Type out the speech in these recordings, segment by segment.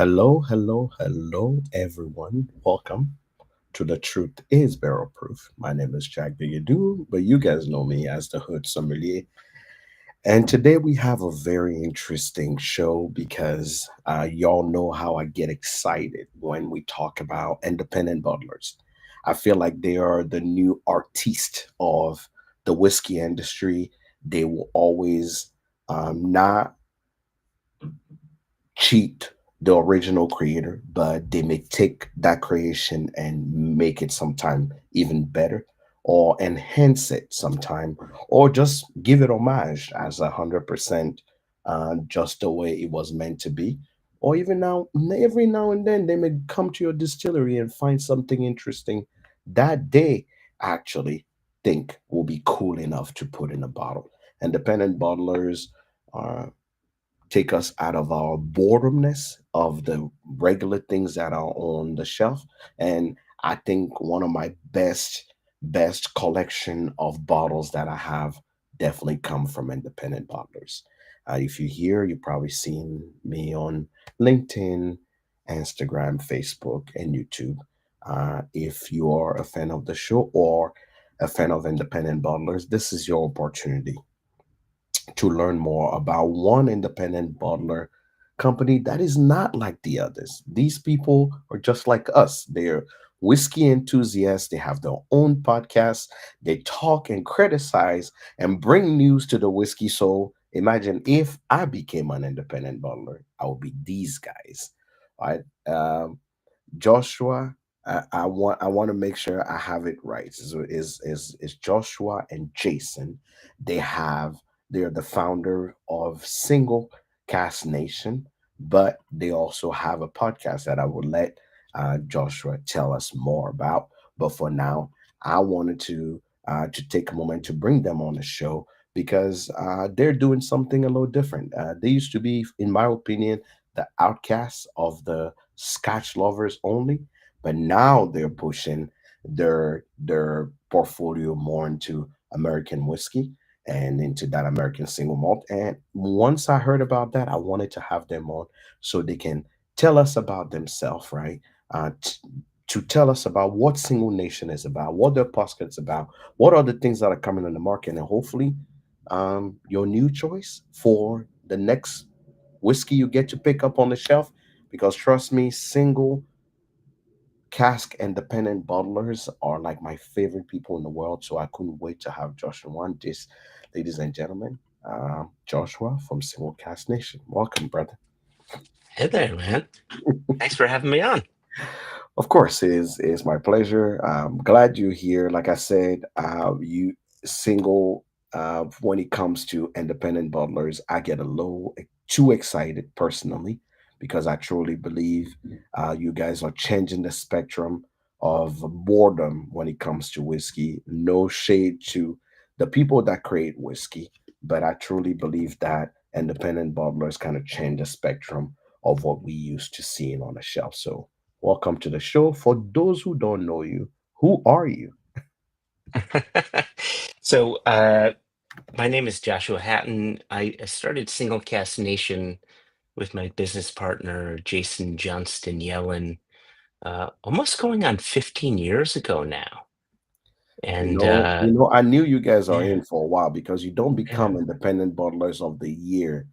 Hello, hello, hello, everyone. Welcome to The Truth is Barrel Proof. My name is Jack Do, but you guys know me as the Hood Sommelier. And today we have a very interesting show because y'all know how I get excited when we talk about independent bottlers. I feel like they are the new artiste of the whiskey industry. They will always not cheat the original creator, but they may take that creation and make it sometime even better or enhance it sometime or just give it homage as 100% just the way it was meant to be. Or even now, every now and then, they may come to your distillery and find something interesting that they actually think will be cool enough to put in a bottle. Independent bottlers are take us out of our boredomness of the regular things that are on the shelf. And I think one of my best collection of bottles that I have definitely come from independent bottlers. If you're here, you've probably seen me on LinkedIn, Instagram, Facebook, and YouTube. If you are a fan of the show or a fan of independent bottlers, this is your opportunity to learn more about one independent bottler company that is not like the others. These people are just like us. They're whiskey enthusiasts. They have their own podcasts. They talk and criticize and bring news to the whiskey. So imagine if I became an independent bottler, I would be these guys. Right? Joshua, I want to make sure I have it right. So is Joshua and Jason? They have they're the founder of Single Cask Nation, but they also have a podcast that I will let Joshua tell us more about. But for now, I wanted to take a moment to bring them on the show because they're doing something a little different. They used to be, in my opinion, the outcasts of the Scotch lovers only, but now they're pushing their portfolio more into American whiskey and into that American single malt. And once I heard about that, I wanted to have them on so they can tell us about themselves, right? To tell us about what Single Nation is about, what their podcast is about, what are the things that are coming on the market, and hopefully, your new choice for the next whiskey you get to pick up on the shelf. Because trust me, single cask independent bottlers are like my favorite people in the world. So I couldn't wait to have Joshua on this, ladies and gentlemen. Joshua from Single Cask Nation. Welcome, brother. Hey there, man. Thanks for having me on. Of course, it is my pleasure. I'm glad you're here. Like I said, you single when it comes to independent bottlers, I get a little too excited personally because I truly believe you guys are changing the spectrum of boredom when it comes to whiskey. No shade to the people that create whiskey, but I truly believe that independent bottlers kind of change the spectrum of what we used to seeing on the shelf. So welcome to the show. For those who don't know you, who are you? So, my name is Joshua Hatton. I started Single Cask Nation with my business partner, Jason Johnston-Yellin, almost going on 15 years ago now. And I knew you guys are yeah, in for a while because you don't yeah, become independent bottlers of the year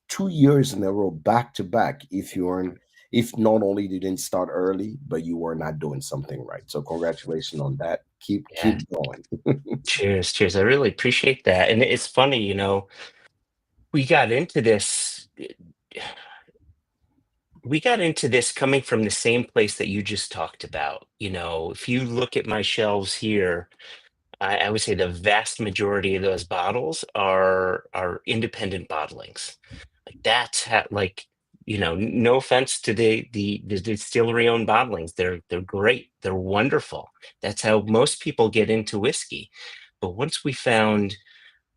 2 years in a row back to back if not only you didn't start early, but you were not doing something right. So congratulations on that. Keep yeah. going. Cheers, cheers. I really appreciate that. And it's funny, we got into this. We got into this coming from the same place that you just talked about. If you look at my shelves here, I would say the vast majority of those bottles are independent bottlings. Like that's like no offense to the distillery owned bottlings. They're great. They're wonderful. That's how most people get into whiskey. But once we found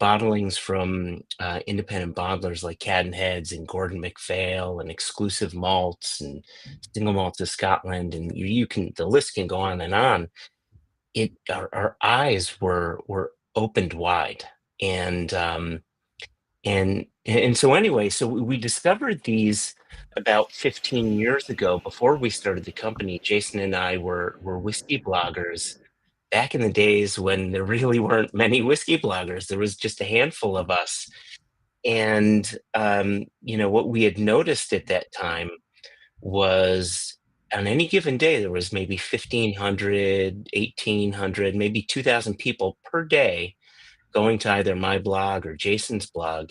bottlings from independent bottlers like Cadden Heads and Gordon MacPhail and Exclusive Malts and Single Malts of Scotland, and you can the list can go on and on. Our eyes were opened wide, and so anyway, so we discovered these. about 15 years ago, before we started the company, Jason and I were whiskey bloggers back in the days when there really weren't many whiskey bloggers. There was just a handful of us. And what we had noticed at that time was on any given day, there was maybe 1,500, 1,800, maybe 2,000 people per day going to either my blog or Jason's blog,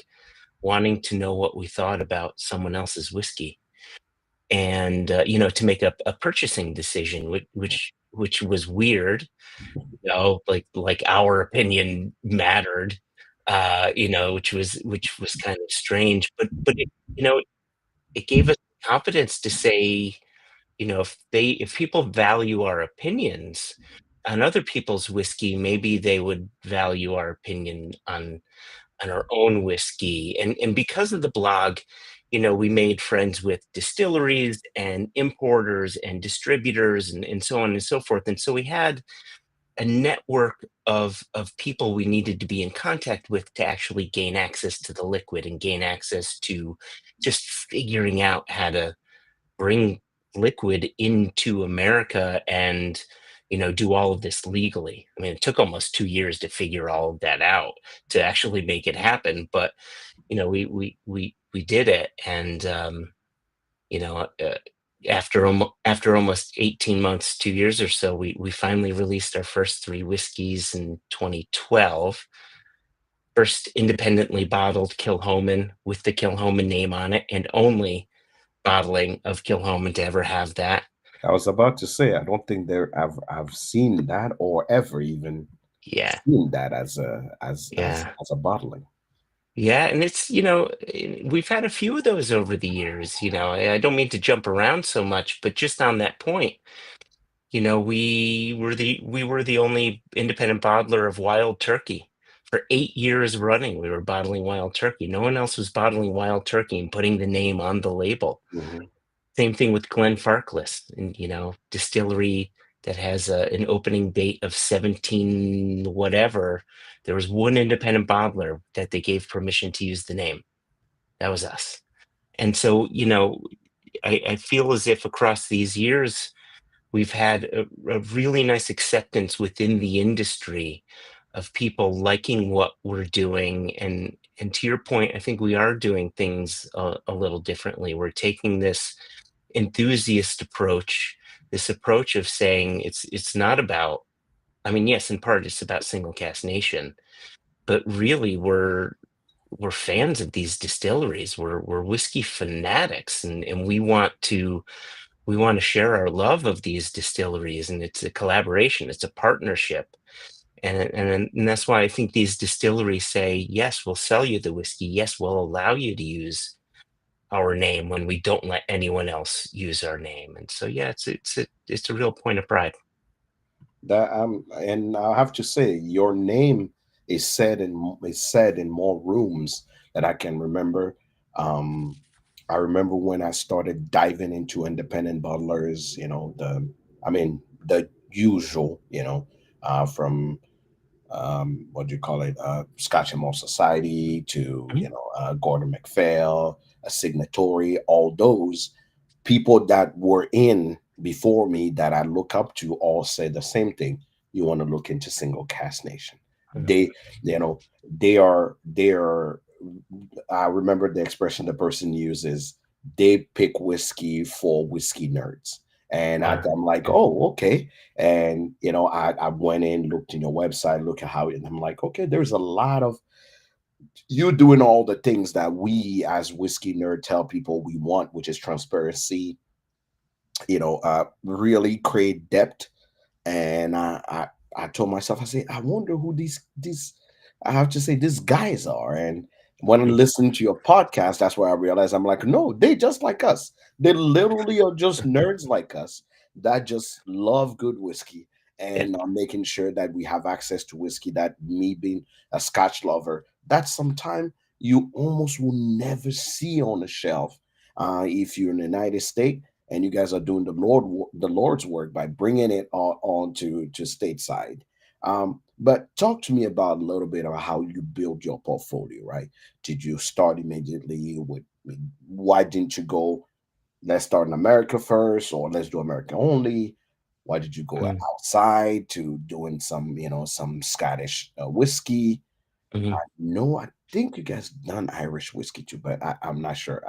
wanting to know what we thought about someone else's whiskey, and to make a purchasing decision, which was weird, like our opinion mattered, which was kind of strange, but it gave us confidence to say, if people value our opinions on other people's whiskey, maybe they would value our opinion on our own whiskey. And because of the blog, we made friends with distilleries and importers and distributors and so on and so forth. And so we had a network of people we needed to be in contact with to actually gain access to the liquid and gain access to just figuring out how to bring liquid into America and do all of this legally. I mean, it took almost 2 years to figure all of that out, to actually make it happen. But we did it, and you know uh, after almost 18 months, 2 years or so, we finally released our first three whiskeys in 2012. First independently bottled Kilhoman with the Kilhoman name on it, and only bottling of Kilhoman to ever have that. I was about to say, I don't think I've seen that or ever even Yeah, seen that as a bottling. yeah, and we've had a few of those over the years. I don't mean to jump around so much, but just on that point, we were the only independent bottler of Wild Turkey for 8 years running. We were bottling Wild Turkey. No one else was bottling Wild Turkey and putting the name on the label. Mhm. Same thing with Glenfarclas, and distillery that has an opening date of 17 whatever. There was one independent bottler that they gave permission to use the name. That was us. And so, I feel as if across these years we've had a really nice acceptance within the industry of people liking what we're doing. And to your point, I think we are doing things a little differently. We're taking this enthusiast approach, this approach of saying it's not about, I mean, yes, in part it's about Single Cask Nation, but really we're fans of these distilleries. We're whiskey fanatics, and we want to share our love of these distilleries, and it's a collaboration, it's a partnership. And that's why I think these distilleries say, yes, we'll sell you the whiskey, yes, we'll allow you to use our name when we don't let anyone else use our name. And so, yeah, it's a real point of pride. That and I have to say, your name is said in more rooms that I can remember. Um, I remember when I started diving into independent bottlers. I mean, the usual. From what do you call it, Scotch and Malt Society to Mhm. Gordon MacPhail, a signatory, all those people that were in before me that I look up to all said the same thing. You want to look into Single Cask Nation. They, they are. I remember the expression the person uses. They pick whiskey for whiskey nerds, and Uh, I'm like, yeah, oh, okay. And I went in, looked in your website, look at how, and I'm like, okay, there's a lot of you doing all the things that we as whiskey nerd tell people we want, which is transparency, really create depth. And I told myself, I say, I wonder who these I have to say these guys are. And when I mhm, listen to your podcast, that's where I realized I'm like, no, they just like us. They literally are just nerds like us that just love good whiskey yeah, and are making sure that we have access to whiskey. That me being a Scotch lover, that's sometime you almost will never see on the shelf if you're in the United States and you guys are doing the Lord's work by bringing it on to stateside. But talk to me about a little bit about how you build your portfolio. Right? Did you start immediately with? Why didn't you go? let's start in America first, or let's do America only? Why did you go Mm, outside to doing some, some Scottish whiskey? mhm. No, I think you guys done Irish whiskey too, but I'm not sure.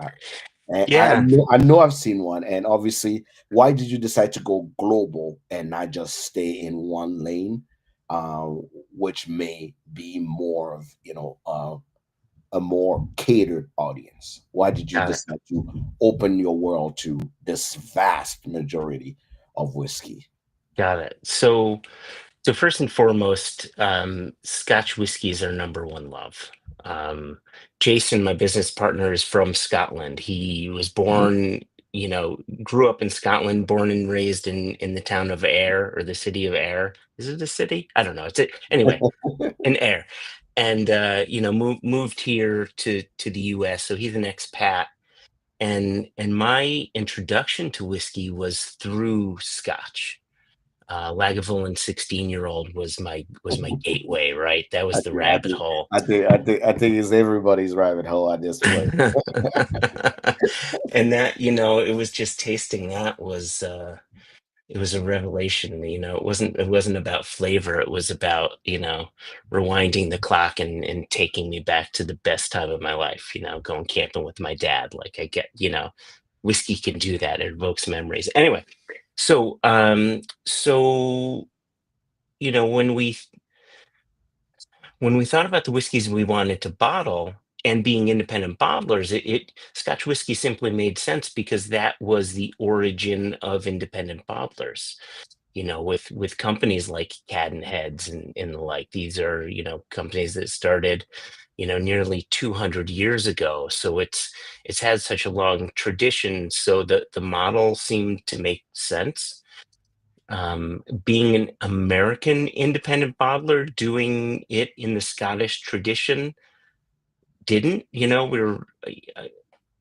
And Yeah, I know I've seen one. And obviously, why did you decide to go global and not just stay in one lane, uh, which may be more of a more catered audience? Why did you got it. decide to open your world to this vast majority of whiskey? Got it. So first and foremost, Scotch whiskey is our number one love. Um, Jason, my business partner, is from Scotland. He was born, grew up in Scotland, born and raised in the town of Ayr, or the city of Ayr. Is it a city? I don't know. It's it anyway, in Ayr, and moved here to the U.S. So he's an expat, and my introduction to whiskey was through Scotch. Lagavulin 16-year-old was my gateway, right? That I was the think, I rabbit think, hole. I think it's everybody's rabbit hole at this point. And that, it was just tasting that it was a revelation. It wasn't about flavor. It was about, rewinding the clock and taking me back to the best time of my life, going camping with my dad. Like I get, whiskey can do that. It evokes memories. Anyway, so when we thought about the whiskeys we wanted to bottle and being independent bottlers, Scotch whiskey simply made sense because that was the origin of independent bottlers. With companies like Cat and Heads and the like. These are companies that started nearly 200 years ago. So it's had such a long tradition. So the model seemed to make sense. Being an American independent bottler doing it in the Scottish tradition didn't.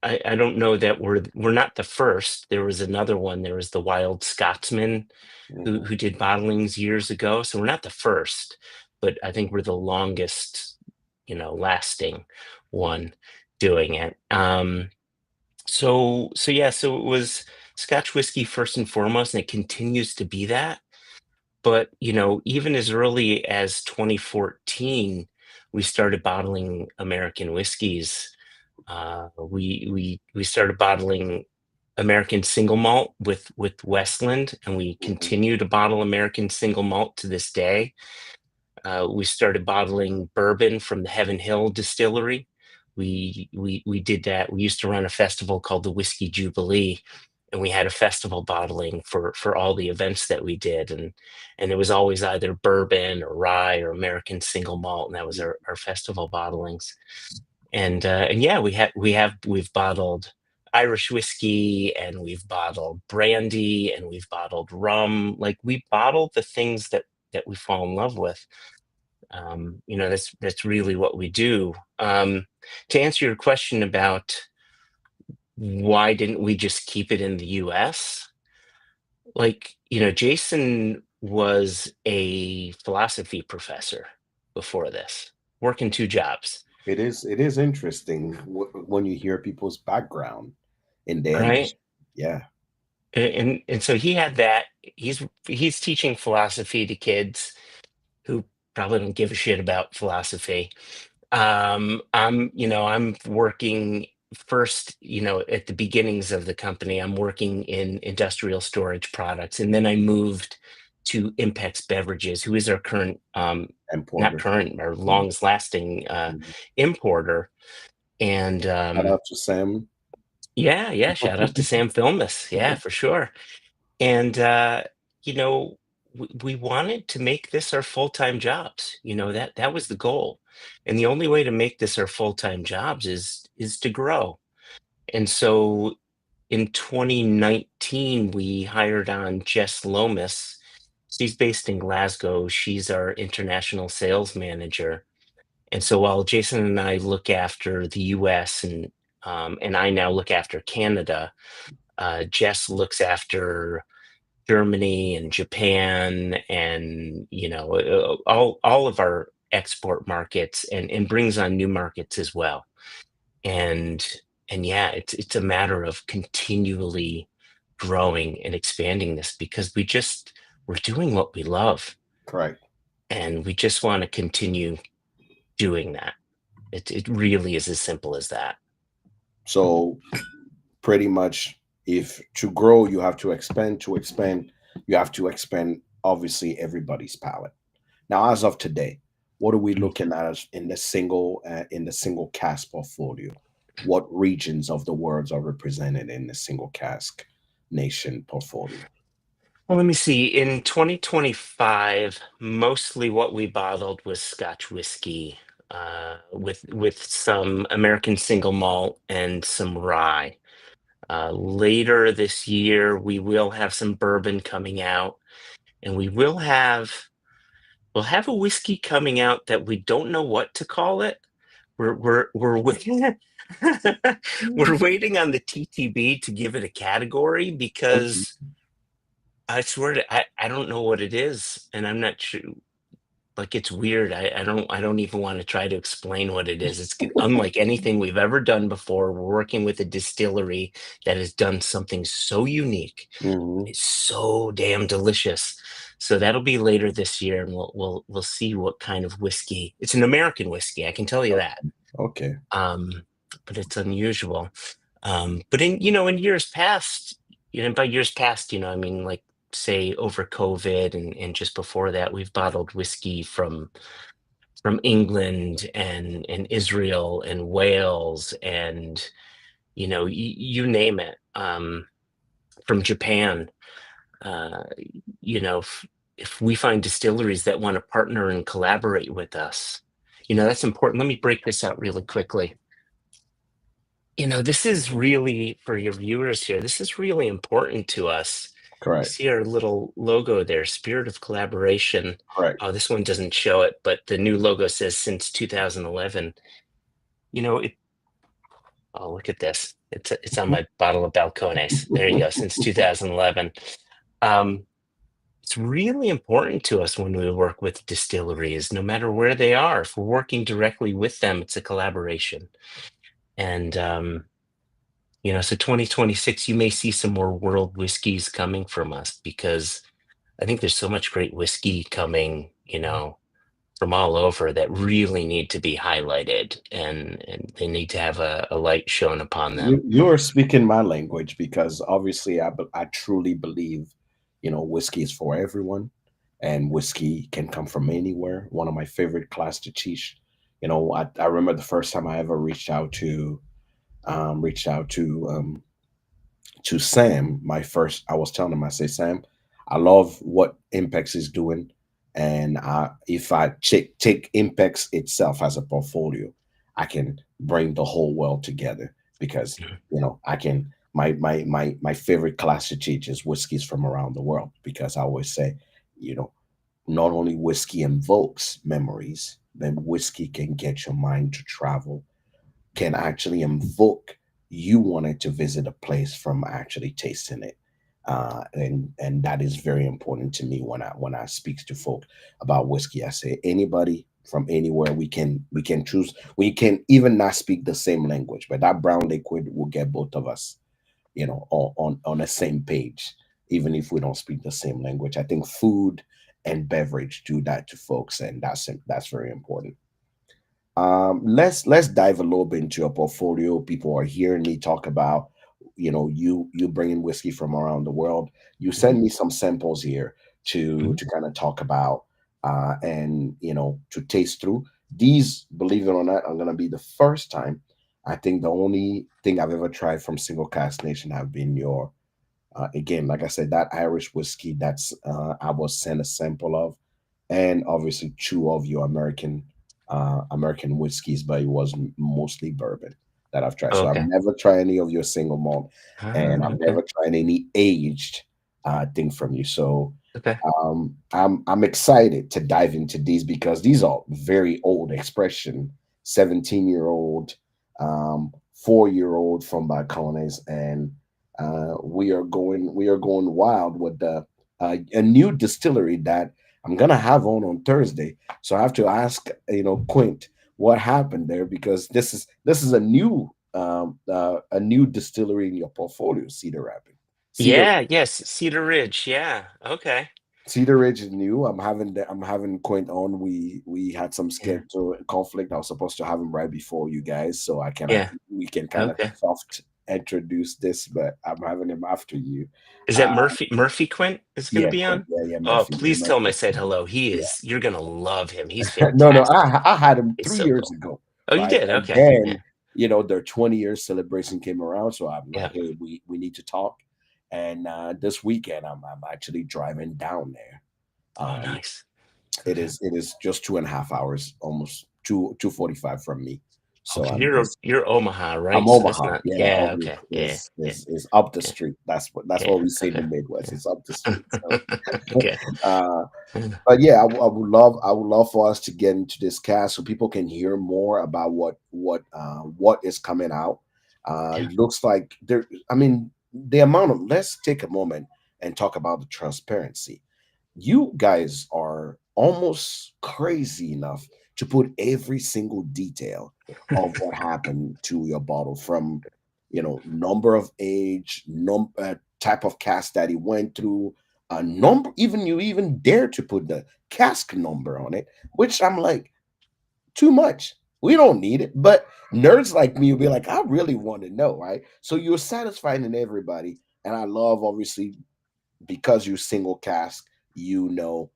I don't know that we're not the first. There was another one. There was the Wild Scotsman Mhm. who did bottlings years ago. So we're not the first, but I think we're the longest, lasting one doing it. So yeah, so it was Scotch whiskey first and foremost, and it continues to be that. But, even as early as 2014, we started bottling American whiskeys. We started bottling American single malt with Westland, and we Mhm. continue to bottle American single malt to this day. We started bottling bourbon from the Heaven Hill Distillery. We did that. We used to run a festival called the Whiskey Jubilee, and we had a festival bottling for all the events that we did, and it was always either bourbon or rye or American single malt, and that was our festival bottlings. And yeah, we've bottled Irish whiskey, and we've bottled brandy, and we've bottled rum. Like we bottle the things that we fall in love with. That's really what we do. To answer your question about why didn't we just keep it in the US? Like, Jason was a philosophy professor before this, working two jobs, It is interesting when you hear people's background in the right? industry. Yeah. And so he had that. He's teaching philosophy to kids who probably don't give a shit about philosophy. I'm working first, at the beginnings of the company. I'm working in industrial storage products, and then I moved to Impex Beverages, who is our current, And not Porter. current, our Mhm. longest lasting Mhm. importer. And Shout out to Sam. yeah, yeah, shout out to Sam Filmus. Yeah, for sure. And you know, we wanted to make this our full-time jobs. That was the goal. And the only way to make this our full-time jobs is to grow. And so in 2019, we hired on Jess Lomas. She's based in Glasgow. She's our international sales manager. And so while Jason and I look after the US and I now look after Canada, Jess looks after Germany and Japan and all of our export markets and brings on new markets as well. And And yeah, it's a matter of continually growing and expanding this because we're doing what we love, Correct. and we just want to continue doing that. It really is as simple as that. So pretty much, if to grow, you have to expand. To expand, you have to expand. Obviously, everybody's palate. Now, as of today, what are we Mm. looking at in the single cask portfolio? What regions of the worlds are represented in the single cask nation portfolio? Well, let me see. In 2025, mostly what we bottled was Scotch whiskey, with some American single malt and some rye. Later this year, we will have some bourbon coming out, and we'll have a whiskey coming out that we don't know what to call it. We're waiting. We're waiting on the TTB to give it a category Okay. because I swear I don't know what it is, and I'm not sure. Like, it's weird. I don't even want to try to explain what it is. It's unlike anything we've ever done before. We're working with a distillery that has done something so unique. Hmm. It's so damn delicious. So that'll be later this year, and we'll see what kind of whiskey. It's an American whiskey, I can tell you that. Okay. Um, but it's unusual. But in years past, by years past, I mean, like, say over COVID and just before that, we've bottled whiskey from England and Israel and Wales and you name it. From Japan. Uh, if we find distilleries that want to partner and collaborate with us, that's important. Let me break this out really quickly. This is really, for your viewers here, this is really important to us. You Correct. see our little logo there, Spirit of Collaboration. Correct. Oh, this one doesn't show it, but the new logo says since 2011. It, oh, look at this. It's on my bottle of Balcones. There you go, since 2011. Um, it's really important to us when we work with distilleries, no matter where they are. If we're working directly with them, it's a collaboration. And so 2026, you may see some more world whiskeys coming from us because I think there's so much great whiskey coming, from all over that really need to be highlighted, and they need to have a light shown upon them. You're speaking my language because obviously I truly believe, whiskey is for everyone, and whiskey can come from anywhere. One of my favorite class to teach. I remember the first time I ever reached out to Sam. I was telling him, I say, Sam, I love what Impex is doing, and if I take Impex itself as a portfolio, I can bring the whole world together because Mhm. I can. My favorite class to teach is whiskeys from around the world because I always say, you know, not only whiskey invokes memories, then whiskey can get your mind to travel, can actually invoke you wanted to visit a place from actually tasting it. And that is very important to me when I speak to folk about whiskey. I say anybody from anywhere, we can choose. We can even not speak the same language, but that brown liquid will get both of us, on the same page, even if we don't speak the same language. I think food and beverage do that to folks, and that's very important. Let's dive a little bit into your portfolio. People are hearing me talk about, you bringing whiskey from around the world. You Mhm. send me some samples here to Mhm. to kind of talk about, and to taste through these. Believe it or not, I'm gonna be the first time. I think the only thing I've ever tried from Single Cask Nation have been your, again, like I said, that Irish whiskey that's, I was sent a sample of, and obviously two of your American whiskeys, but it was mostly bourbon that I've tried. So I've Okay. never tried any of your single malt, Ah, and I've okay. never tried any aged thing from you. So Okay. I'm excited to dive into these because these are very old expression, 17-year-old, 4-year-old from balcones, and we are going wild with the a new distillery that I'm gonna have on Thursday. So I have to ask, Quint, what happened there because this is a new a new distillery in your portfolio, Cedar Rapids. Cedar Yeah, yes, Cedar Ridge. Yeah. Okay. Cedar Ridge is new. I'm having Quint on. We had some Yeah. schedule conflict. I was supposed to have him right before you guys, so I cannot. Yeah. We can kind of Okay. soft introduce this, but I'm having him after you. Is Uh, that Murphy Quint is going to yeah, be Quint. on? Yeah, yeah, Oh, Murphy. please tell him I Murphy. said hello. Yeah. You're going to love him. He's No, no, fantastic. I had him He's three so years cool. ago, Oh, you right? did? And Okay. Yeah. then their 20-year celebration came around, so I'm Yeah. like, hey, we need to talk. And this weekend, I'm actually driving down there. Oh, Um, nice. it Okay. is just 2.5 hours, almost 2:45 from me. So Okay. I'm just You're Omaha, I'm right? So that's Omaha. not, Yeah, yeah. Aubrey Okay. Yeah. Yeah. is up the Yeah. street. That's what Yeah. we say in the Okay. Midwest. Yeah. It's up the street. So Okay. uh Yeah. but yeah, I would love for us to get into this cast so people can hear more about what is coming out. Yeah. It looks like there. I mean, the amount of let's take a moment and talk about the transparency. You guys are almost crazy enough to put every single detail of what happened to your bottle, from number of age, type of cast that he went through, a number, even you even dare to put the cask number on it, which I'm like, too much. We don't need it. But nerds like me will be like, I really want to know, right? So you're satisfying in everybody. And I love, obviously, because you single cask, you know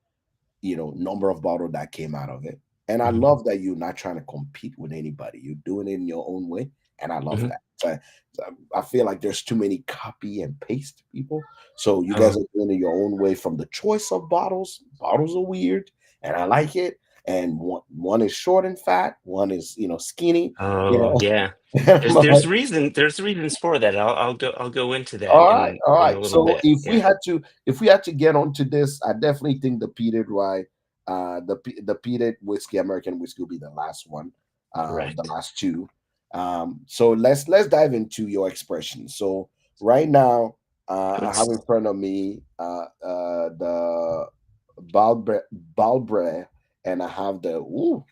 number of bottle that came out of it. And I Mhm. love that you're not trying to compete with anybody. You're doing it in your own way, and I love Mhm. that. So I feel like there's too many copy and paste people. So you guys Oh, are doing it your own way. From the choice of bottles are weird, and I like it. And one is short and fat, one is skinny. You oh, know, yeah. and I'm like, There's reasons for that. I'll go into that all right, all in a right. little So bit. if Yeah. we had to get onto this, I definitely think the peated rye, the peated whiskey, American whiskey, will be the last one, the Correct. last two. So let's dive into your expression. So right now, I have in Let's, front of me the Balbre, Balbre, and I have the ooh,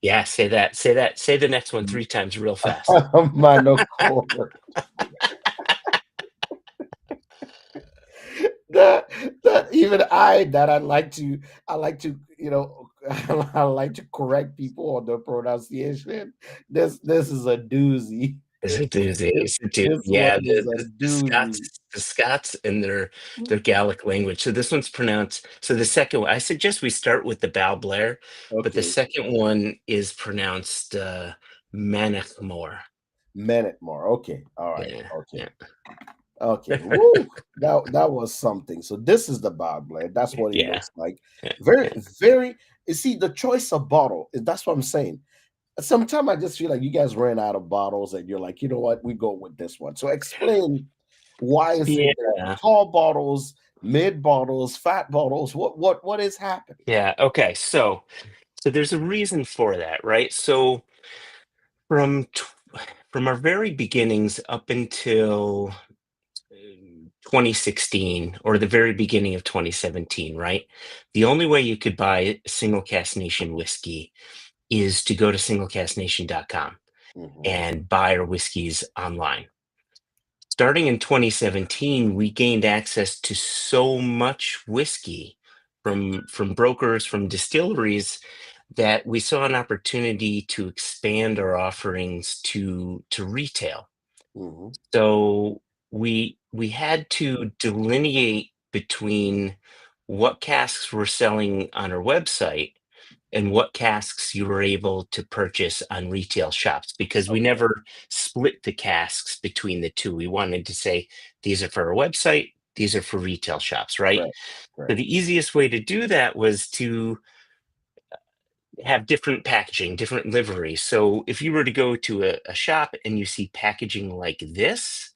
yeah, say that. Say that. Say the next one three times real fast. Manacor. that that even I like to I like to correct people on the pronunciation. This is a doozy. It's a doozy. This, It's a doozy. this one Yeah, is a doozy. The Scots and their Gaelic language. So this one's pronounced. So the second one, I suggest we start with the Bal Blair, but the Okay, second one is pronounced Manachmore. minute more. Okay, all right. Yeah, Okay, yeah, okay. Woo! That was something. So this is the Bob Blair. That's what it yeah, looks like. yeah, Very, yeah. very. You see, the choice of bottle is that's what I'm saying. Sometimes I just feel like you guys ran out of bottles and you're like, you know what, we go with this one. So explain, why is it there Yeah. tall bottles, mid bottles, fat bottles? What is happening? Yeah. Okay. So there's a reason for that, right? So from from our very beginnings up until 2016 or the very beginning of 2017, right? The only way you could buy Single Cask Nation whiskey is to go to singlecasknation.com Hmm. and buy our whiskeys online. Starting in 2017, we gained access to so much whiskey from brokers, from distilleries, that we saw an opportunity to expand our offerings to retail. Hmm. So we had to delineate between what casks were selling on our website and what casks you were able to purchase on retail shops, because we Okay. never split the casks between the two. We wanted to say these are for our website, these are for retail shops, right? Correct. So Correct. the easiest way to do that was to have different packaging, different liveries. So if you were to go to a shop and you see packaging like this,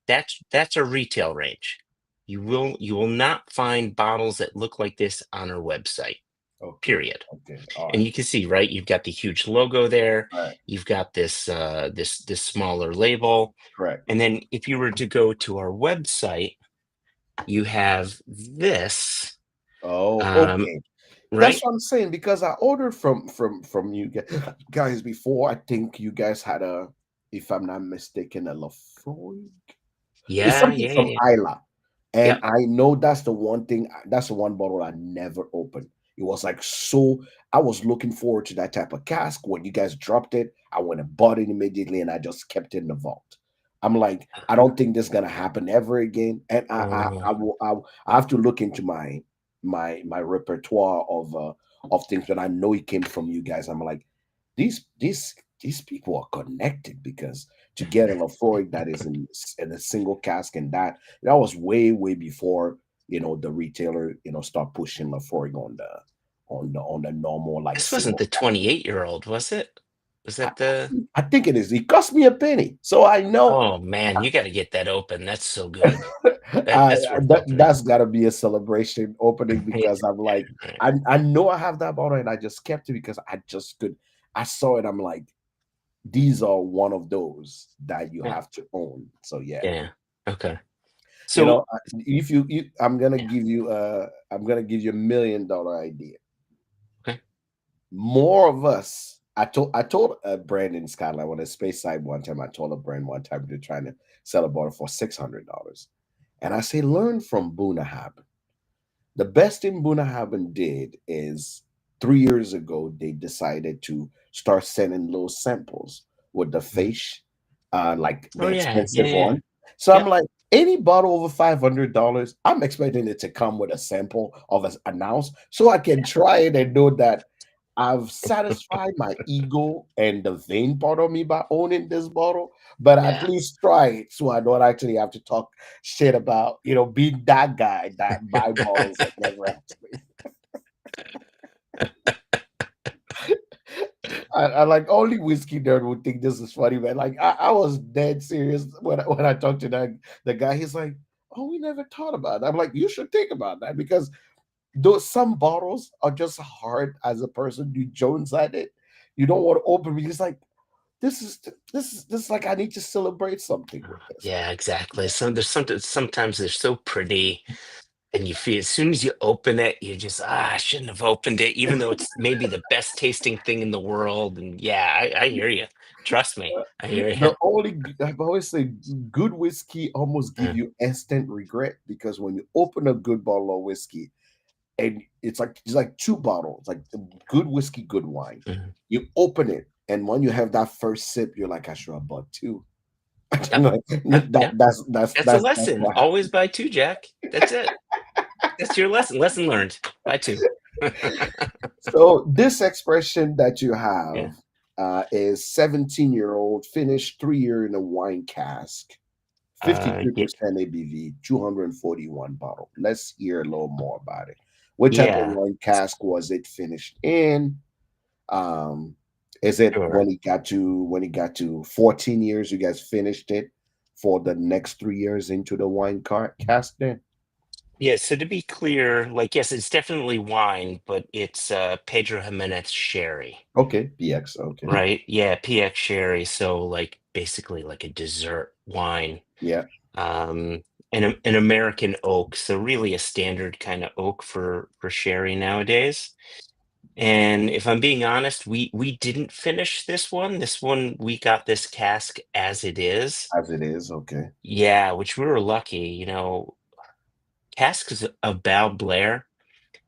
that's a retail range. You will not find bottles that look like this on our website. Okay. Period. Okay. All And right. you can see, right? You've got the huge logo there. All right. You've got this smaller label. Correct. And then if you were to go to our website, you have this, Oh, um, okay. That's right? what I'm saying, because I ordered from you guys before. I think you guys had a if I'm not mistaken, a Lafroy. It's Yeah, something yeah, yeah, from yeah. Isla. And Yep. I know that's the one thing, that's the one bottle I never opened. It was like so, I was looking forward to that type of cask. When you guys dropped it, I went and bought it immediately and I just kept it in the vault. I'm like, I don't think this is gonna happen ever again. And Uh, I have to look into my repertoire of things that I know it came from you guys. I'm like, these people are connected because to get a Lafroy that is in a single cask and that was way before the retailer start pushing Lafroy on the normal like this wasn't single the cask. 28-year-old, was it? Was I, that the? I think it is. It cost me a penny, so I know. Oh man, you got to get that open. That's so good. I, That's worth opening. that's got to be a celebration opening Yeah, because I'm like, right. I know I have that bottle and I just kept it because I just could. I saw it. I'm like, these are one of those that you Yeah. have to own. So yeah. Yeah. Okay. You So know, if yeah. I'm gonna give you $1 million idea. Okay. More of us. I told Brandon Scotland on a space side one time. I told a brand one time they're trying to sell a bottle for $600, and I say learn from Bunahab. The best thing Bunnahabhain did is 3 years ago they decided to start sending little samples with the Mhm. fish, like Oh the yeah. Yeah. expensive Yeah. one. So I'm Yep. like, any bottle over $500, I'm expecting it to come with a sample of an ounce so I can try it and know that I've satisfied my ego and the vain part of me by owning this bottle, but at Yeah. least try it so I don't actually have to talk shit about being that guy that buy bottles and never actually. I like only whiskey nerd would think this is funny, man. Like I was dead serious when I talked to the guy. He's like, "Oh, we never thought about that." I'm like, "You should think about that because those some bottles are just hard as a person. You Jones at it, you don't want to open. Because like this is like I need to celebrate something with this. Yeah. Exactly. So there's sometimes they're so pretty, and you feel as soon as you open it, you just I shouldn't have opened it, even though it's maybe the best tasting thing in the world. And yeah, I hear you. Trust me, I hear you. I've always said good whiskey almost give you instant regret because when you open a good bottle of whiskey and it's like two bottles, like the good whiskey, good wine. Mhm. You open it, and when you have that first sip, you're like, I should have bought two. Yep. Like, Yep. Yep. That's a that's lesson. what Always happened. buy two, Jack. That's it. That's your lesson. Lesson learned. Buy two. So this expression that you Yeah. have is 17-year-old finished 3 year in a wine cask, Yeah. 53% ABV, 241 bottle. Let's hear a little more about it. What type of Yeah. wine cask was it finished in? Um, is it Sure. when he got to 14 years, you guys finished it for the next 3 years into the cask then? Yeah. So to be clear, like, yes, it's definitely wine, but it's Pedro Jimenez sherry, Okay, PX, okay. right? Yeah, PX sherry. So like basically like a dessert wine. Yeah, Um, an American oak. So really a standard kind of oak for sherry nowadays. And if I'm being honest, we didn't finish this one. This one we got this cask as it is. as it is, okay. Yeah, which we were lucky. Casks of Bow Blair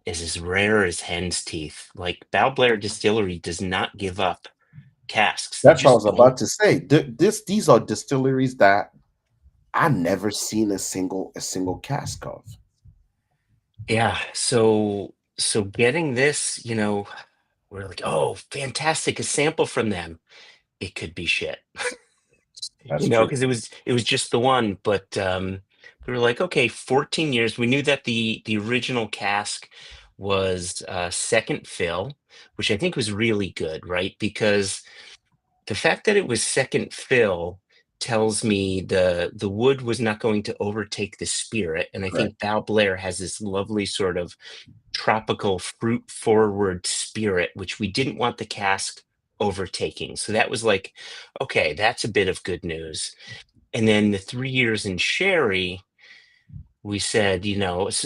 is as rare as hen's teeth. Like Bow Blair Distillery does not give up casks. They That's what I just was don't. about to say. These are distilleries that I never seen a single cask of. Yeah. So getting this, we're like, oh, fantastic, a sample from them. It could be shit. That's true. Because it was just the one. But we were like, okay, 14 years. We knew that the original cask was second fill, which I think was really good, right? Because the fact that it was second fill tells me the wood was not going to overtake the spirit. And I Correct. think Val Blair has this lovely sort of tropical fruit forward spirit, which we didn't want the cask overtaking. So that was like, okay, that's a bit of good news. And then the 3 years in sherry, we said, the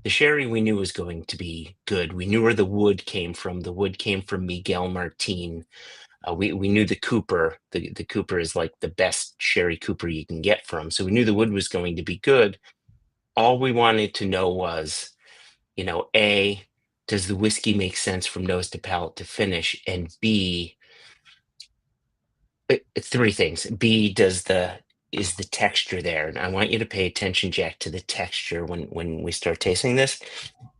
sherry we knew was going to be good. We knew where the wood came from. The wood came from Miguel Martin, We knew the Cooper. The Cooper is like the best sherry Cooper you can get from. So we knew the wood was going to be good. All we wanted to know was, A, does the whiskey make sense from nose to palate to finish? And B, three things. B, is the texture there? And I want you to pay attention, Jack, to the texture when we start tasting this.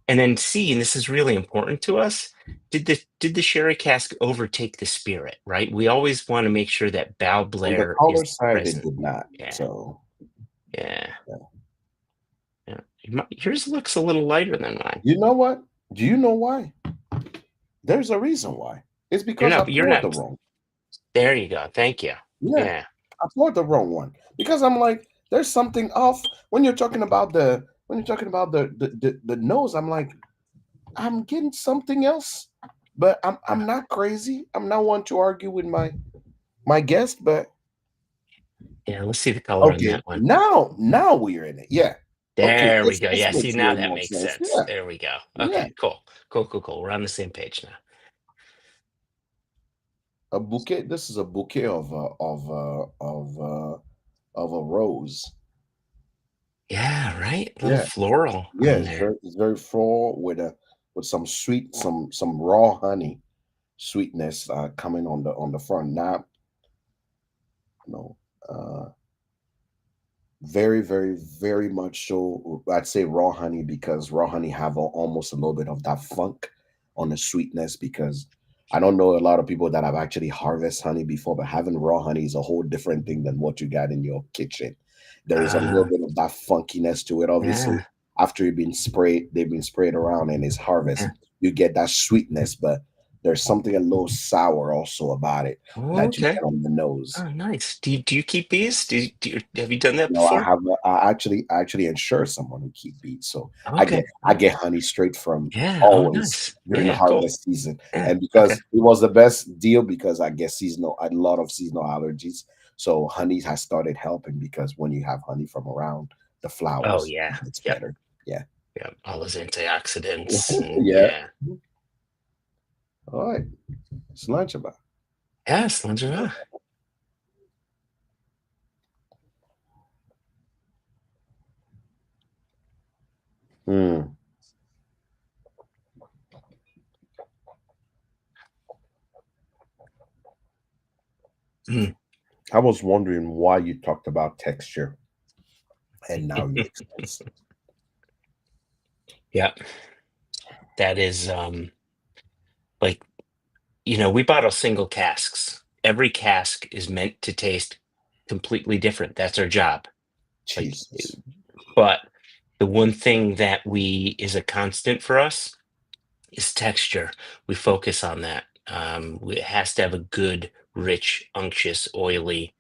And then C, and this is really important to us, did the sherry cask overtake the spirit, right? We always want to make sure that Bow On the Blair color is side, it present. did not. Yeah, So yeah, yeah. yeah. Yours looks a little lighter than mine. You know what? Do you know why? There's a reason why. It's because I You're poured the not. wrong. There you go. Thank you. Yeah, Yeah. I poured the wrong one because I'm like, there's something off when you're talking about the nose. I'm like, I'm getting something else, but I'm not crazy. I'm not one to argue with my guest, but Yeah, let's see the color on okay, that one. now we're in it. Yeah. Okay, There we this go. this Yeah, see, makes now way that more makes sense. sense. Yeah, There we go. yeah. Okay, cool. Cool, cool, cool. We're on the same page now. A bouquet. This is a bouquet of a rose. Yeah, right. A little Yeah, floral yeah. on there. It's very full with some sweet some raw honey sweetness coming on the front. Not you know uh, very very much so. I'd say raw honey because raw honey have almost a little bit of that funk on the sweetness because I don't know a lot of people that have actually harvest honey before, but having raw honey is a whole different thing than what you got in your kitchen. There is a little Ah, bit of that funkiness to it. Obviously, yeah, after they've been sprayed around and it's harvest, yeah. you get that sweetness, but there's something a little sour also about it Oh, that you okay. get on the nose. Oh, nice. Do you keep bees? Have you done that No, before? I actually insure someone who keep bees, so Okay. I get honey straight from Yeah. Oh, always nice. during Yeah, cool. harvest season, Yeah. and Okay. because it was the best deal because I get seasonal a lot of seasonal allergies, so honey has started helping because when you have honey from around the Oh, flowers, yeah. it's Yep. better. Yeah, Yep. All those antioxidants and yeah. yeah. All right, it's lunch about. Yes, lingerie. Hmm. Mm. I was wondering why you talked about texture, and now it makes sense. Yeah. That is like, we bottle single casks. Every cask is meant to taste completely different. That's our job. Like, Jesus. but the one thing that we is a constant for us is texture. We focus on that. It has to have a good, rich, unctuous, oily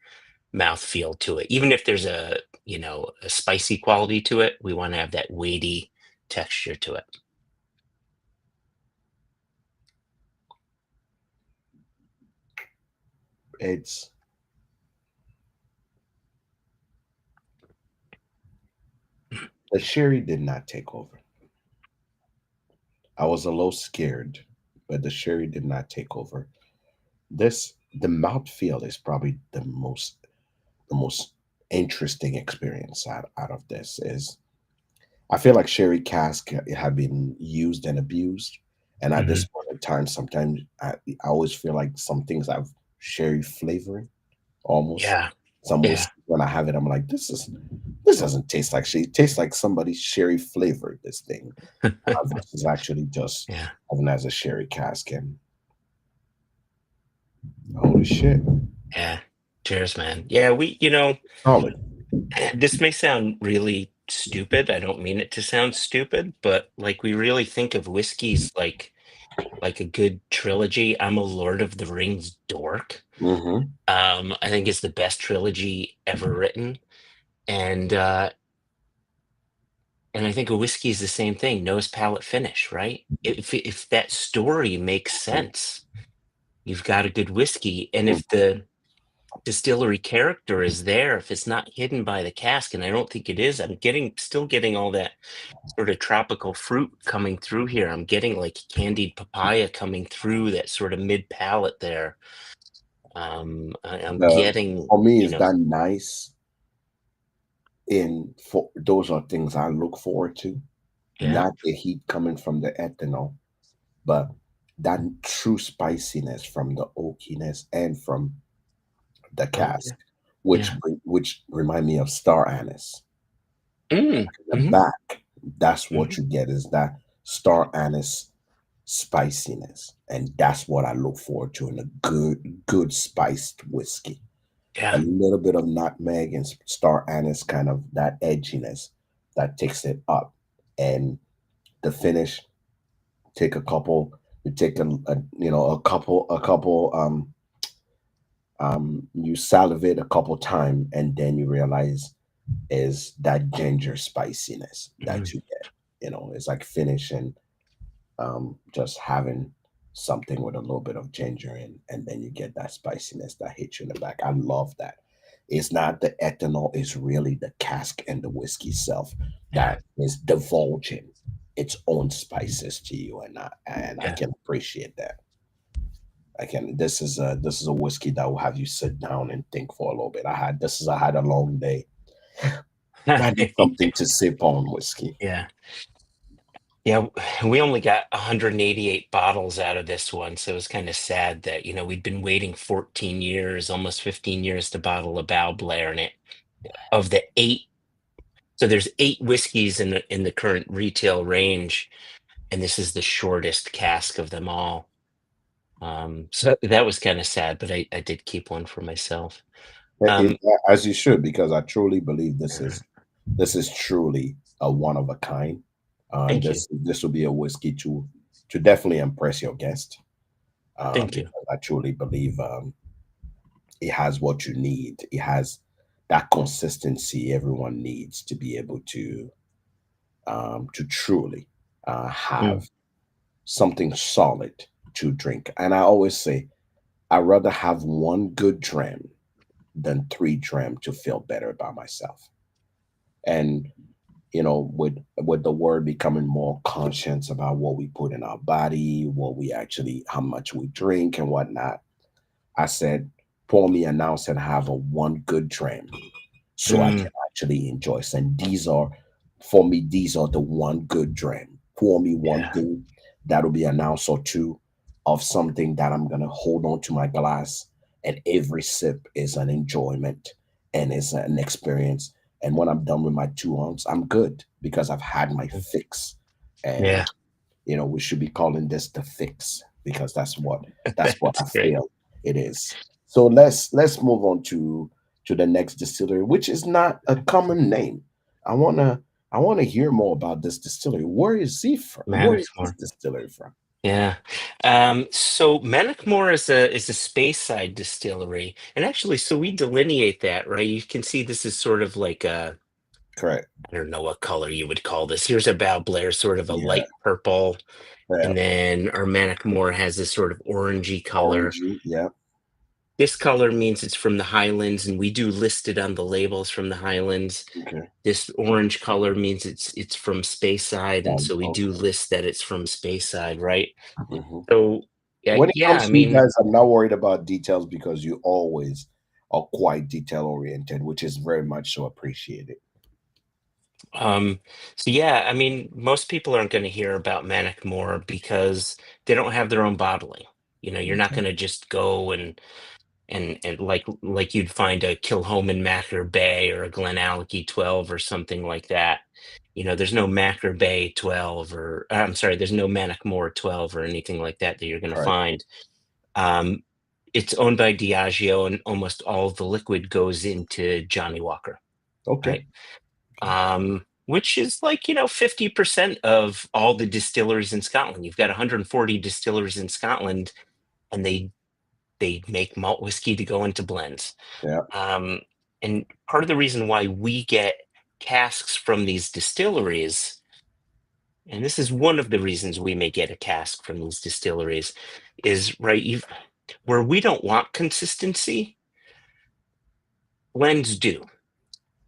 mouthfeel to it. Even if there's a spicy quality to it, we want to have that weighty texture to it. It's the sherry did not take over. I was a little scared, but the sherry did not take over. The mouthfeel is probably the most interesting experience out of this is I feel like sherry cask have been used and abused, and at Mhm. this point in time, sometimes I always feel like some things have sherry flavoring almost. Yeah, Some yeah, whiskey when I have it, I'm like, this doesn't taste like sherry. It tastes like somebody sherry flavored this thing versus actually just yeah, having as a sherry cask. And holy shit, yeah. Cheers, man. Yeah, solid. this may sound really stupid. I don't mean it to sound stupid, but like we really think of whiskeys like a good trilogy. I'm a Lord of the Rings dork. Hmm. I think it's the best trilogy ever written. And I think a whiskey is the same thing, nose, palate, finish, right? If that story makes sense, you've got a good whiskey. And if the distillery character is there, if it's not hidden by the cask, and I don't think it is, still getting all that sort of tropical fruit coming through here. I'm getting like candied papaya coming through that sort of mid palate there. I'm The getting, For me you is know, that nice in for those are things I look forward to, yeah, not the heat coming from the ethanol, but that true spiciness from the oakiness and from the oh yeah, cask, yeah, which remind me of star anise. mm, The hmm back, that's hmm what you get is that star anise spiciness, and that's what I look forward to in a good spiced whiskey. A yeah, little bit of nutmeg and star anise, kind of that edginess that takes it up, and the finish. Take a couple. You take a a couple. You salivate a couple time, and then you realize is that ginger spiciness that mm, you get. It's like finishing just having something with a little bit of ginger in, and then you get that spiciness that hits you in the back. I love that. It's not the ethanol, it's really the cask and the whiskey itself yeah, that is divulging its own spices to you, and I yeah. can appreciate that. I can. This is a whiskey that will have you sit down and think for a little bit. I had a long day. I need something to sip on whiskey. Yeah. Yeah, we only got 188 bottles out of this one, so it was kind of sad that, we'd been waiting 14 years, almost 15 years to bottle a Bow Blair, and it of the eight, so there's eight whiskeys in the current retail range, and this is the shortest cask of them all. So that was kind of sad, but I did keep one for myself. Um, As you should, because I truly believe this uh, is this is truly a one of a kind. thank you, This will be a whiskey to definitely impress your guest. thank you. Because I truly believe it has what you need. It has that consistency everyone needs to be able to truly Mm, have something solid to drink. And I always say, I'd rather have one good dram than three dram to feel better about myself. And with the word becoming more conscious about what we put in our body, what we actually, how much we drink and whatnot, I said, pour me an ounce and have a one good dram so I mm, can actually enjoy. And for me, these are the one good dram. Pour me one yeah, good, that'll be an ounce or two of something that I'm gonna hold on to my glass, and every sip is an enjoyment and it's an experience. And when I'm done with my 2 ounce, I'm good because I've had my mm, fix. And yeah, we should be calling this the fix because that's what I that's great. feel it is. So let's move on to the next distillery, which is not a common name. I wanna I wanna hear more about this distillery. Where is he from? Where is this Manixmore. distillery from? Yeah. So Manickmore is a space side distillery. And actually, so we delineate that, right? You can see this is sort of like a, Correct. I don't know what color you would call this. Here's a Bow Blair, sort of a Yeah. light purple. Yeah. And then our Manickmore has this sort of orangey color. Orangey. Yeah. This color means it's from the Highlands, and we do list it on the labels from the Highlands. Okay. This orange color means it's from Speyside, and so we do Okay. list that it's from Speyside, right? Mhm. So yeah, When it yeah, comes I to you mean, guys, I'm not worried about details because you always are quite detail oriented, which is very much so appreciated. um, so yeah, I mean, most people aren't going to hear about Manic More because they don't have their own bottling. You're not Okay. going to just go and like you'd find a Kilhoman Macker Bay or a Glenallachie 12 or something like that. There's no Macker Bay 12 or I'm sorry, there's no Manic More 12 or anything like that you're going to Correct. find. Um, it's owned by Diageo, and almost all of the liquid goes into Johnny Walker, Okay. right? Which is like 50% of all the distilleries in Scotland. You've got 140 distilleries in Scotland, and they make malt whiskey to go into blends. Yeah. Um, and part of the reason why we get casks from these distilleries, and this is one of the reasons we may get a cask from these distilleries, is right. Where we don't want consistency, blends do.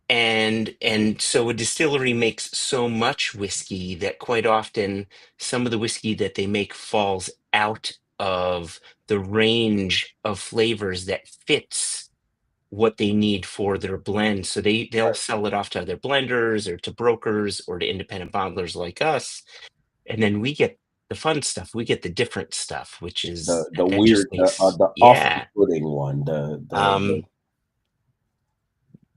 And so a distillery makes so much whiskey that quite often some of the whiskey that they make falls out of the range of flavors that fits what they need for their blend. So they'll Right. sell it off to other blenders or to brokers or to independent bottlers like us. And then we get the fun stuff. We get the different stuff, which is The that just weird, makes, the yeah. off-putting one, the Um,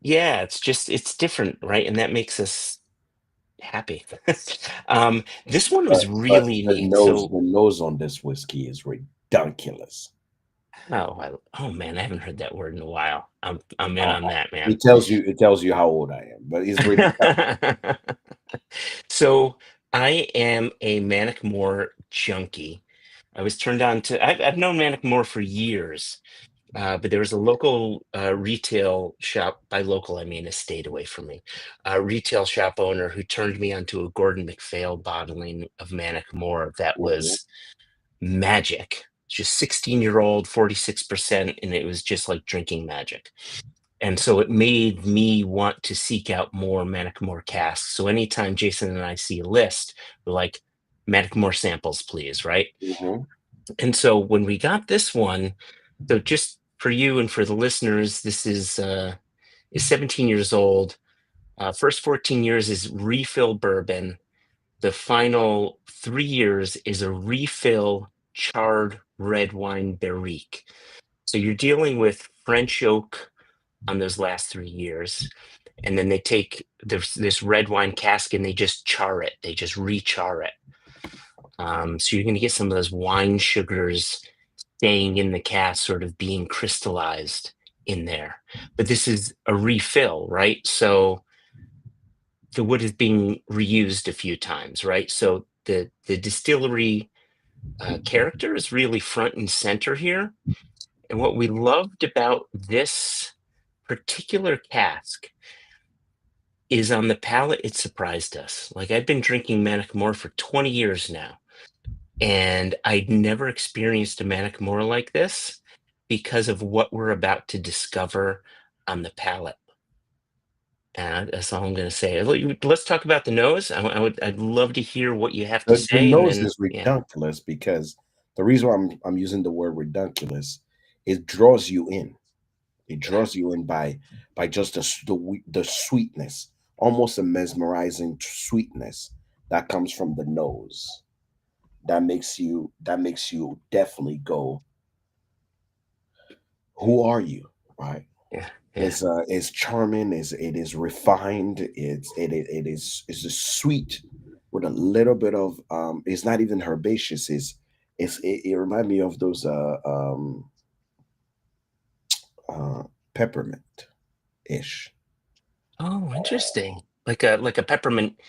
yeah, it's different, right? And that makes us happy. This one was but really neat. the So, nose on this whiskey is ridiculous. oh man, I haven't heard that word in a while. I'm in on that, man. It tells you how old I am, but it's ridiculous. So I am a Manic Moore junkie. I was turned on to. I've known Manic Moore for years, but there was a local retail shop. By local, I mean a state away from me. A retail shop owner who turned me onto a Gordon MacPhail bottling of Manic Moore that Mhm. was magic. Just 16-year-old, 46%, and it was just like drinking magic. And so it made me want to seek out more Manic Moore casks. So anytime Jason and I see a list, we're like, Manic Moore samples, please, right? Mhm. And so when we got this one, so just for you and for the listeners, this is 17 years old. First 14 years is refill bourbon. The final 3 years is a refill charred red wine barrique. So you're dealing with French oak on those last 3 years. And then they take this red wine cask and they just char it. They just re-char it. So you're going to get some of those wine sugars staying in the cask, sort of being crystallized in there. But this is a refill, right? So the wood is being reused a few times, right? So the distillery character is really front and center here. And what we loved about this particular cask is on the palate, it surprised us. Like I've been drinking Manic Moore for 20 years now, and I'd never experienced a Manic Moore like this because of what we're about to discover on the palate. And that's all I'm going to say. Let's talk about the nose. I'd love to hear what you have to The say, and nose then is yeah, ridiculous because the reason why I'm using the word ridiculous, it draws you in. It yeah, draws you in by just the sweetness, almost a mesmerizing sweetness that comes from the nose. That makes you definitely go, who are you? Right? yeah, yeah. It's charming, it is refined, it's a sweet with a little bit of it's not even herbaceous, it reminds me of those uh peppermint ish. Oh, interesting. Like a peppermint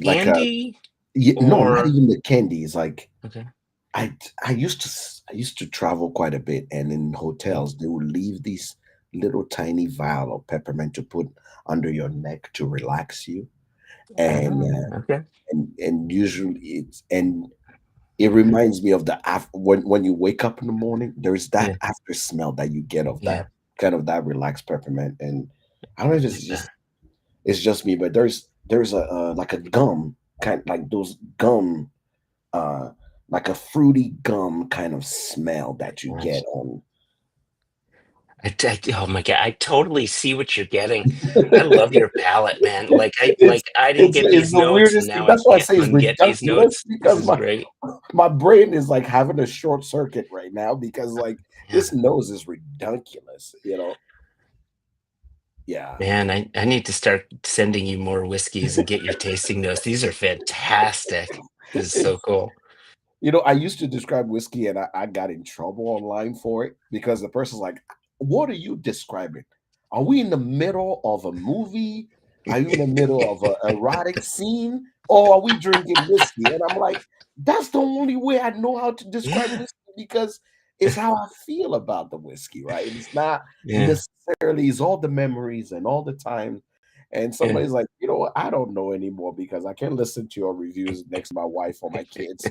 Like a candy, no, not or even the candies. Like okay. I used to travel quite a bit, and in Mm. hotels they would leave these little tiny vial of peppermint to put under your neck to relax you. And Okay. and usually it reminds me of when you wake up in the morning, there's that Yeah, after smell that you get of yeah. that kind of that relaxed peppermint. And I don't know if Yeah. it's just me, but there's a like a gum kind, like those gum uh like a fruity gum kind of smell that you Yes. get on. Oh my God, I totally see what you're getting. I love your palate, man. it's I didn't get it's these the notes, and weirdest thing. now I That's why I can't say it's unget these ridiculous notes. This because is great. my brain is like having a short circuit right now because like Yeah. this nose is ridiculous, you know. Yeah. Man, I need to start sending you more whiskeys and get your tasting notes. These are fantastic. This is so It's, cool. you know, I used to describe whiskey and I got in trouble online for it because the person's like, what are you describing? Are we in the middle of a movie? Are you in the middle of an erotic scene? Or are we drinking whiskey? And I'm like, that's the only way I know how to describe Yeah, whiskey because it's how I feel about the whiskey, right? It's not yeah, necessarily, it's all the memories and all the time. And yeah. somebody's like, you know what? I don't know anymore because I can't listen to your reviews next to my wife or my kids.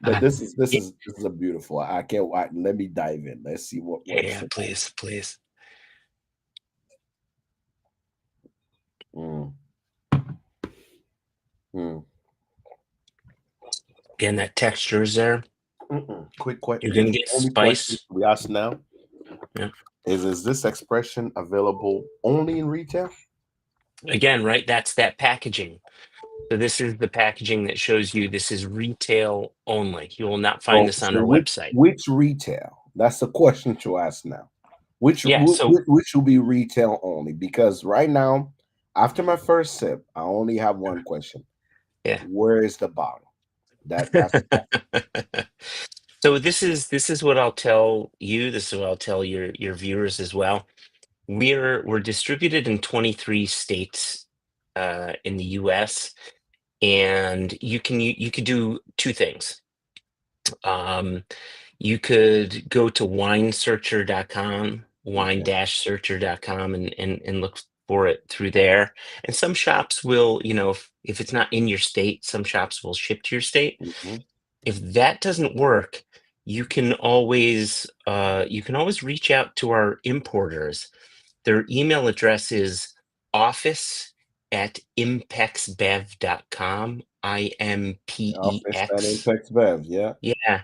But Uh, yeah, this is a beautiful. I can't wait. Let me dive in. Let's see what's yeah, the please, please. mm. Mm. Again, that texture is there. Quick question. You're gonna This get only question spice. we ask now Yeah. is this expression available only in retail? Again, right? That's that packaging. So this is the packaging that shows you this is retail only. You will not find So, this on so our website. which retail? That's the question to ask now. Yeah. So Which will be retail only? Because right now, after my first sip, I only have one question. yeah. Where is the bottle? That's So this is what I'll tell you. This is what I'll tell your viewers as well. We're distributed in 23 states in the U.S. and you could do two things. Um, you could go to winesearcher.com, okay. wine-searcher.com, and look for it through there. And some shops will, if it's not in your state, some shops will ship to your state. Mhm. If that doesn't work, you can always reach out to our importers. Their email address is office@impexbev.com. Office and IMPEX. Impex Bev, yeah. Yeah,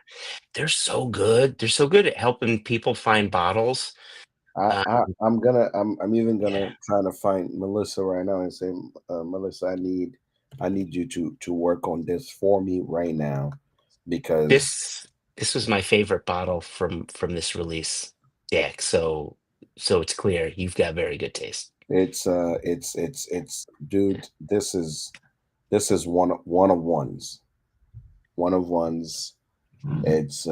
they're so good. They're so good at helping people find bottles. Um, I'm even yeah, gonna try to find Melissa right now and say, Melissa, I need you to work on this for me right now because this was my favorite bottle from this release, Jack. So it's clear you've got very good taste. it's dude, this is one of ones. One of ones. It's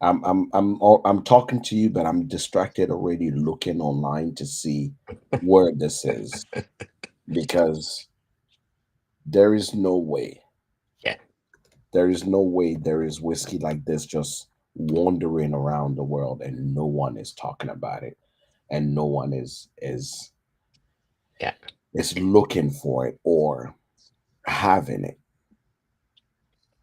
I'm talking to you, but I'm distracted already looking online to see where this is because there is no way. Yeah. There is no way there is whiskey like this just wandering around the world and no one is talking about it and no one Yeah. is looking for it or having it.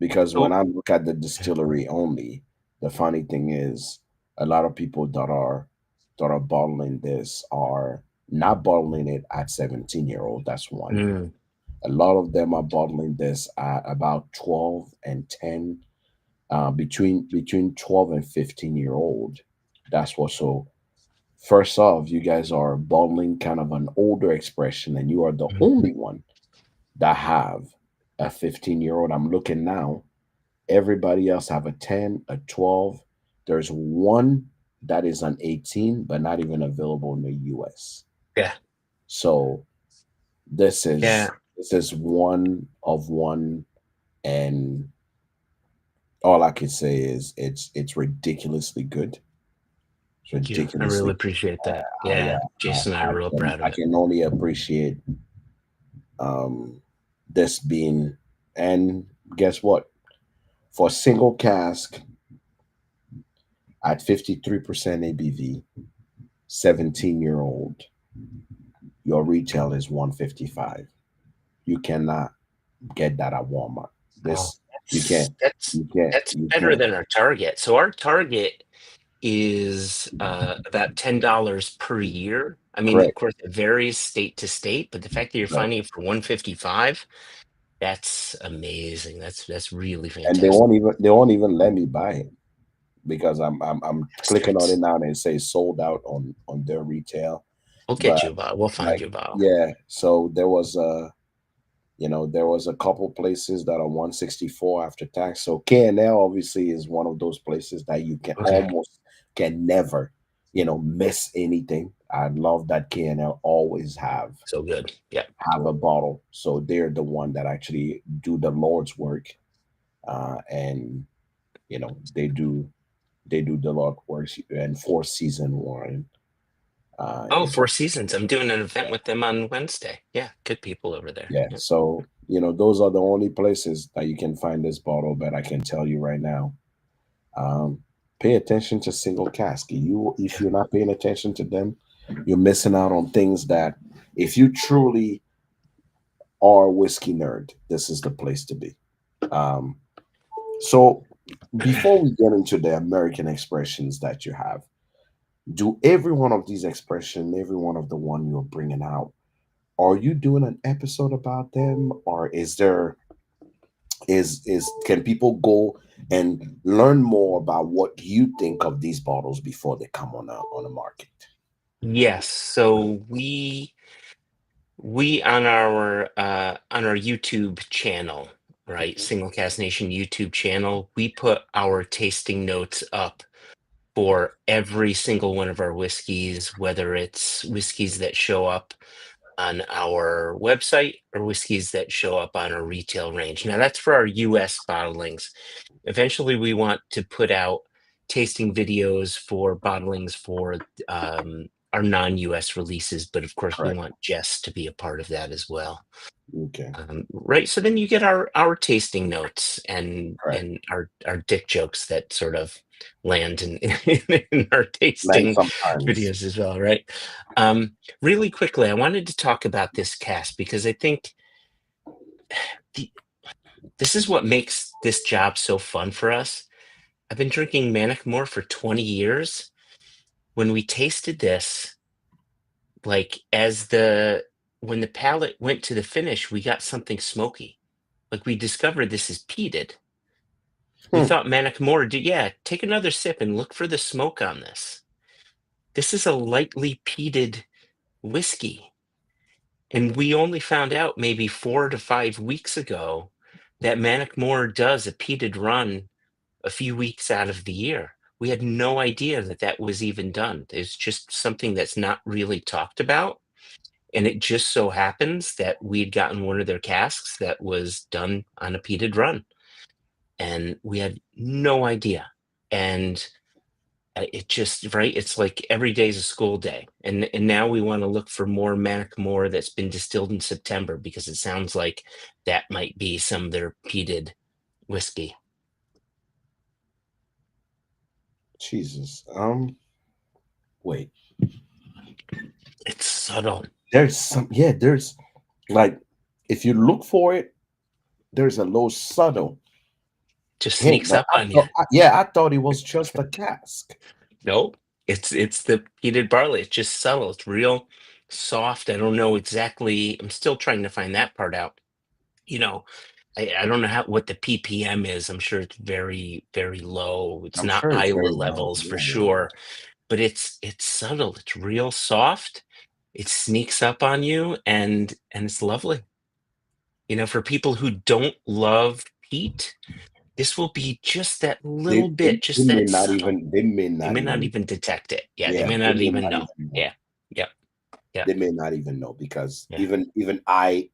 Because when So I look at the distillery only, the funny thing is a lot of people that are bottling this are not bottling it at 17-year-old. That's one. mm, A lot of them are bottling this at about 12 and 10, between 12 and 15-year-old. That's what. So first off, you guys are bottling kind of an older expression, and you are the mm, only one that have a 15-year-old. I'm looking now. Everybody else have a 10, a 12. There's one that is an 18, but not even available in the US. yeah. So Yeah. this is one of one, and all I can say is it's ridiculously good. It's Thank you. I really ridiculously. appreciate that. I Yeah. Jason and I are real proud of I it. can only appreciate um this being, and guess what? For single cask at 53% ABV, 17-year-old, your retail is 155. You cannot get that at Walmart. Oh, This you can't. that's You better can't. than our target. So our target is about $10 per year. I mean, of Correct. course, it varies state to state, but the fact that you're Right. finding it for 155, that's amazing. That's really And fantastic. they won't even let me buy it because I'm clicking on it Bastards. now and it says sold out on their retail. We'll But get you a bottle. We'll find like you a bottle. yeah, so there was a couple places that are 164 after tax. So K&L obviously is one of those places that you can Okay. almost can never, miss anything. I love that K&L always So good. Yeah. have a bottle. So they're the one that actually do the Lord's work. And they do the Lord works and Four Season wine. Oh, It's Four Seasons. I'm doing an event with them on Wednesday. Yeah, good people over there. Yeah, Yeah. so those are the only places that you can find this bottle. But I can tell you right now, um, pay attention to single cask. If Yeah. you're not paying attention to them, you're missing out on things that, if you truly are a whiskey nerd, this is the place to be. Um, so before we get into the American expressions that you have, do every one of these expressions, every one of the one you're bringing out, are you doing an episode about them, or is there is can people go and learn more about what you think of these bottles before they come on the market? Yes, so we on our YouTube channel, right? Mhm. Single Cask Nation YouTube channel, we put our tasting notes up for every single one of our whiskeys, whether it's whiskeys that show up on our website or whiskeys that show up on our retail range. Now that's for our US bottlings. Eventually, we want to put out tasting videos for bottlings for our non-US releases, but of course, we Correct. want Jess to be a part of that as well. Okay. Right. So then you get our tasting notes Correct. and our dick jokes that sort of land in our And tasting sometimes, videos as well, right? Really quickly, I wanted to talk about this cast because I think the, this is what makes this job so fun for us. I've been drinking Manic More for 20 years. When we tasted this, like as the when the palate went to the finish, we got something smoky. Like we discovered this is peated. We hmm, thought Manic More did, yeah, take another sip and look for the smoke on this. This is a lightly peated whiskey. And we only found out maybe 4 to 5 weeks ago that Manic More does a peated run a few weeks out of the year. We had no idea that that was even done. It's just something that's not really talked about. And it just so happens that we'd gotten one of their casks that was done on a peated run. And we had no idea. And it just, right, it's like every day's a school day. And now we want to look for more Manic More that's been distilled in September because it sounds like that might be some of their peated whiskey. Jesus. Wait. It's subtle. There's some. Yeah. There's like, if you look for it, there's a low subtle Just hint. sneaks But up on you. yeah, I thought it was just a cask. Nope. It's the peated barley. It's just subtle. It's real soft. I don't know exactly. I'm still trying to find that part out. You know, I don't know what the ppm is. I'm sure it's very, very low. It's I'm not sure it's Isla very low. levels for Yeah, yeah, yeah. sure, but it's subtle. It's real soft. It sneaks up on you and it's lovely. For people who don't love peat, this will be just that little bit, They just may that not subtle. even. They may They not may not even. even detect it. Yeah, they Yeah, may they not may even not know. even know. Yeah, yeah, yeah, They may not even know because yeah. even I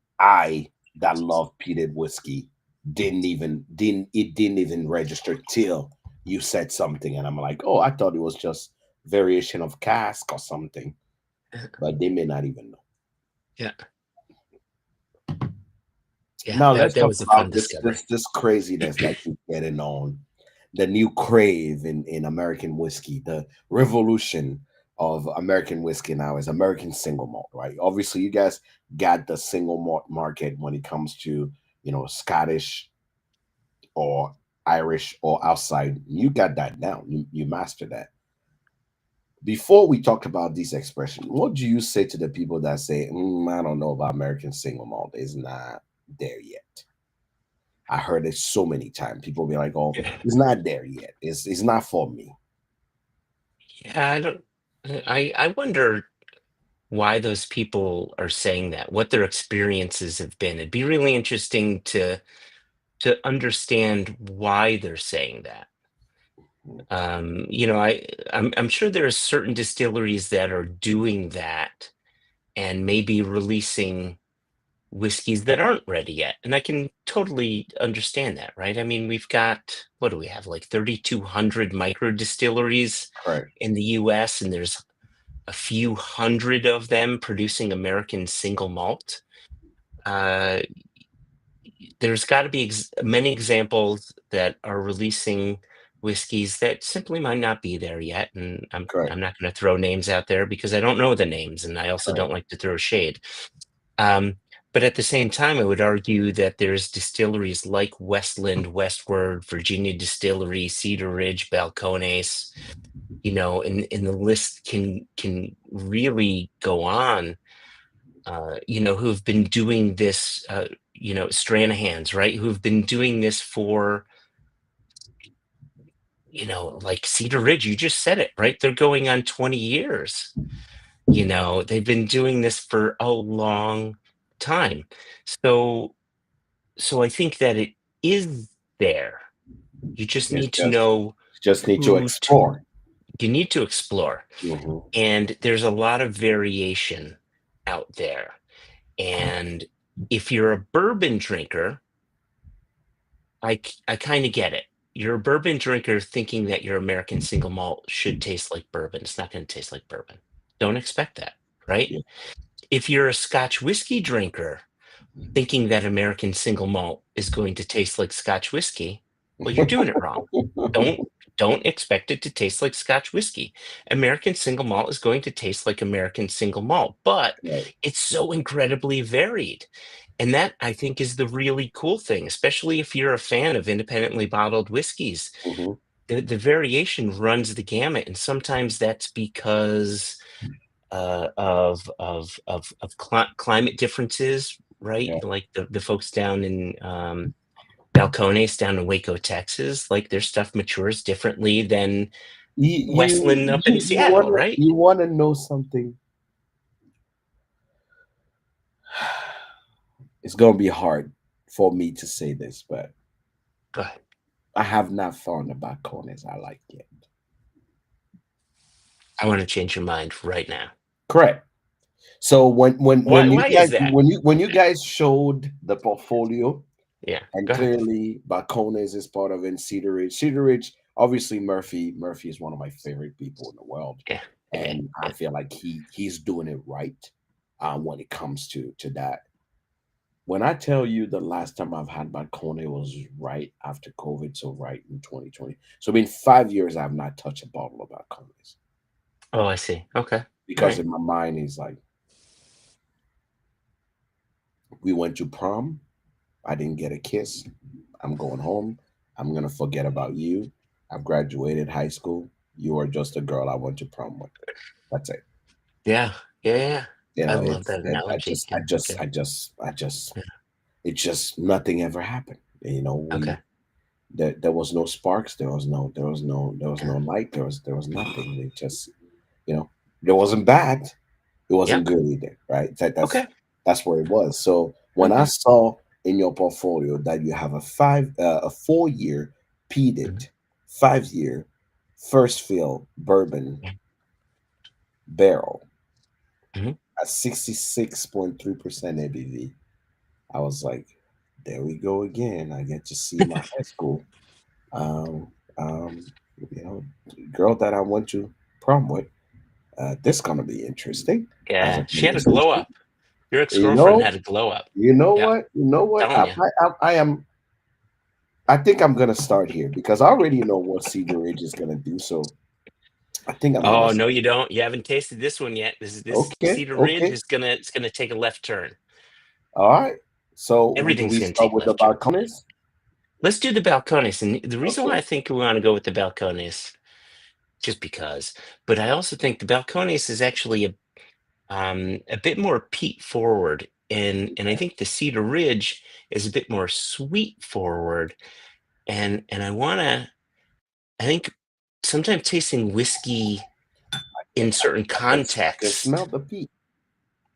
that love peated whiskey didn't even register till you said something, and I'm like, oh, I thought it was just variation of cask or something, but they may not even know. Yeah, yeah. Now That let's that talk was a about fun discovery. this craziness that keeps getting on, the new crave in American whiskey, the revolution of American whiskey now is American single malt, right? Obviously, you guys got the single malt market when it comes to Scottish or Irish or outside. You got that down. You master that. Before we talked about these expressions, what do you say to the people that say, I don't know about American single malt? It's not there yet. I heard it so many times. People be like, "Oh, Yeah, it's not there yet. It's not for me." yeah. I don't. I wonder why those people are saying that, what their experiences have been. It'd be really interesting to understand why they're saying that. I'm sure there are certain distilleries that are doing that and maybe releasing whiskeys that aren't ready yet. And I can totally understand that, right? I mean, we've got, what do we have, like 3,200 micro distilleries Correct. in the US, and there's a few hundred of them producing American single malt. Uh, there's got to be many examples that are releasing whiskeys that simply might not be there yet, and I'm Correct. not going to throw names out there because I don't know the names, and I also Correct. don't like to throw shade. Um, but at the same time, I would argue that there's distilleries like Westland, Westward, Virginia Distillery, Cedar Ridge, Balcones, and the list can really go on, who've been doing this, Stranahans, right? Who've been doing this for, like Cedar Ridge, you just said it, right? They're going on 20 years. They've been doing this for a long time. So, so I think that it is there. You just It's need to know just need to who to, explore. you need to explore. Hmm. And there's a lot of variation out there. And if you're a bourbon drinker, I kind of get it. You're a bourbon drinker thinking that your American single malt should taste like bourbon. It's not going to taste like bourbon. Don't expect that, right? Yeah. If you're a Scotch whiskey drinker thinking that American single malt is going to taste like Scotch whiskey, well, you're doing it wrong. Don't don't expect it to taste like Scotch whiskey. American single malt is going to taste like American single malt, but Right. it's so incredibly varied. And that I think is the really cool thing, especially if you're a fan of independently bottled whiskeys. Hmm. The variation runs the gamut, and sometimes that's because of climate differences, right? Yeah. Like the folks down in Balcones, down in Waco, Texas, like their stuff matures differently than Westland up in Seattle, right? You wanna know something? It's gonna be hard for me to say this, but Go ahead. I have not found the balcones I like yet. I want to change your mind right now. Correct. So Why? Why is that? when you guys showed the portfolio, Yeah. and Go ahead. clearly Balcones is part of it, Cedar Ridge. Cedar Ridge, obviously Murphy is one of my favorite people in the world, Yeah. Yeah. and I Yeah. feel like he's doing it right when it comes to that. When I tell you the last time I've had Balcone was right after COVID, so right in 2020. So in 5 years, I've not touched a bottle of Balcones Oh, I see. Okay. All because right. in my mind, he's like, we went to prom. I didn't get a kiss. I'm going home. I'm gonna forget about you. I've graduated high school. You are just a girl I went to prom with. That's it. Yeah. Yeah. Yeah. You I know, love that I analogy. just, Yeah. Okay. Yeah. it's just nothing ever happened. You know, Okay. there was no sparks. There was Yeah. no light. There was nothing. It just, you know, it wasn't bad. It wasn't Yep. good either, right? Okay. That's where it was. So when I Okay. saw in your portfolio that you have a 4 year Mhm. peated, 5 year first fill bourbon barrel Mhm. at 66.3% ABV, I was like, there we go again. I get to see my high school, um, um, you know, girl that I went to prom with. This gonna be interesting as a Yeah. She had a glow conversation. up. Your ex You girlfriend know, had a glow up. you know Yeah. what? You know what? Telling you. I am. I think I'm gonna start here because I already know what Cedar Ridge is gonna do. So I think I'm gonna. Oh no, you don't. You haven't tasted this one yet. This Okay, Cedar Ridge okay, is gonna take a left turn. all right. So do Everything's we gonna start take with the left turns, man. balconies? Let's do the balcones. And the reason why Okay. I think we want to go with the balcones, just because, but I also think the balcones is actually a bit more peat forward, and I think the Cedar Ridge is a bit more sweet forward. And I think sometimes tasting whiskey in certain I can smell context the peat.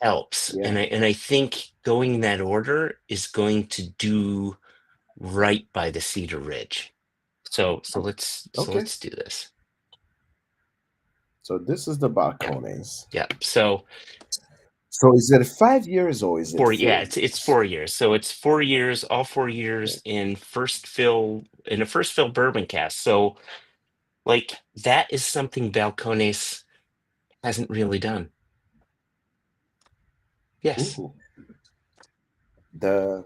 helps. Yeah. And I think going in that order is going to do right by the Cedar Ridge. So Okay. let's do this. So this is the Yeah. balconies. Yeah. So So is it 5 years or is it yeah, four it's years? 4 years. So it's 4 years, all 4 years Okay. in a first fill bourbon cast. So like that is something Balcones hasn't really done. Yes. Ooh. The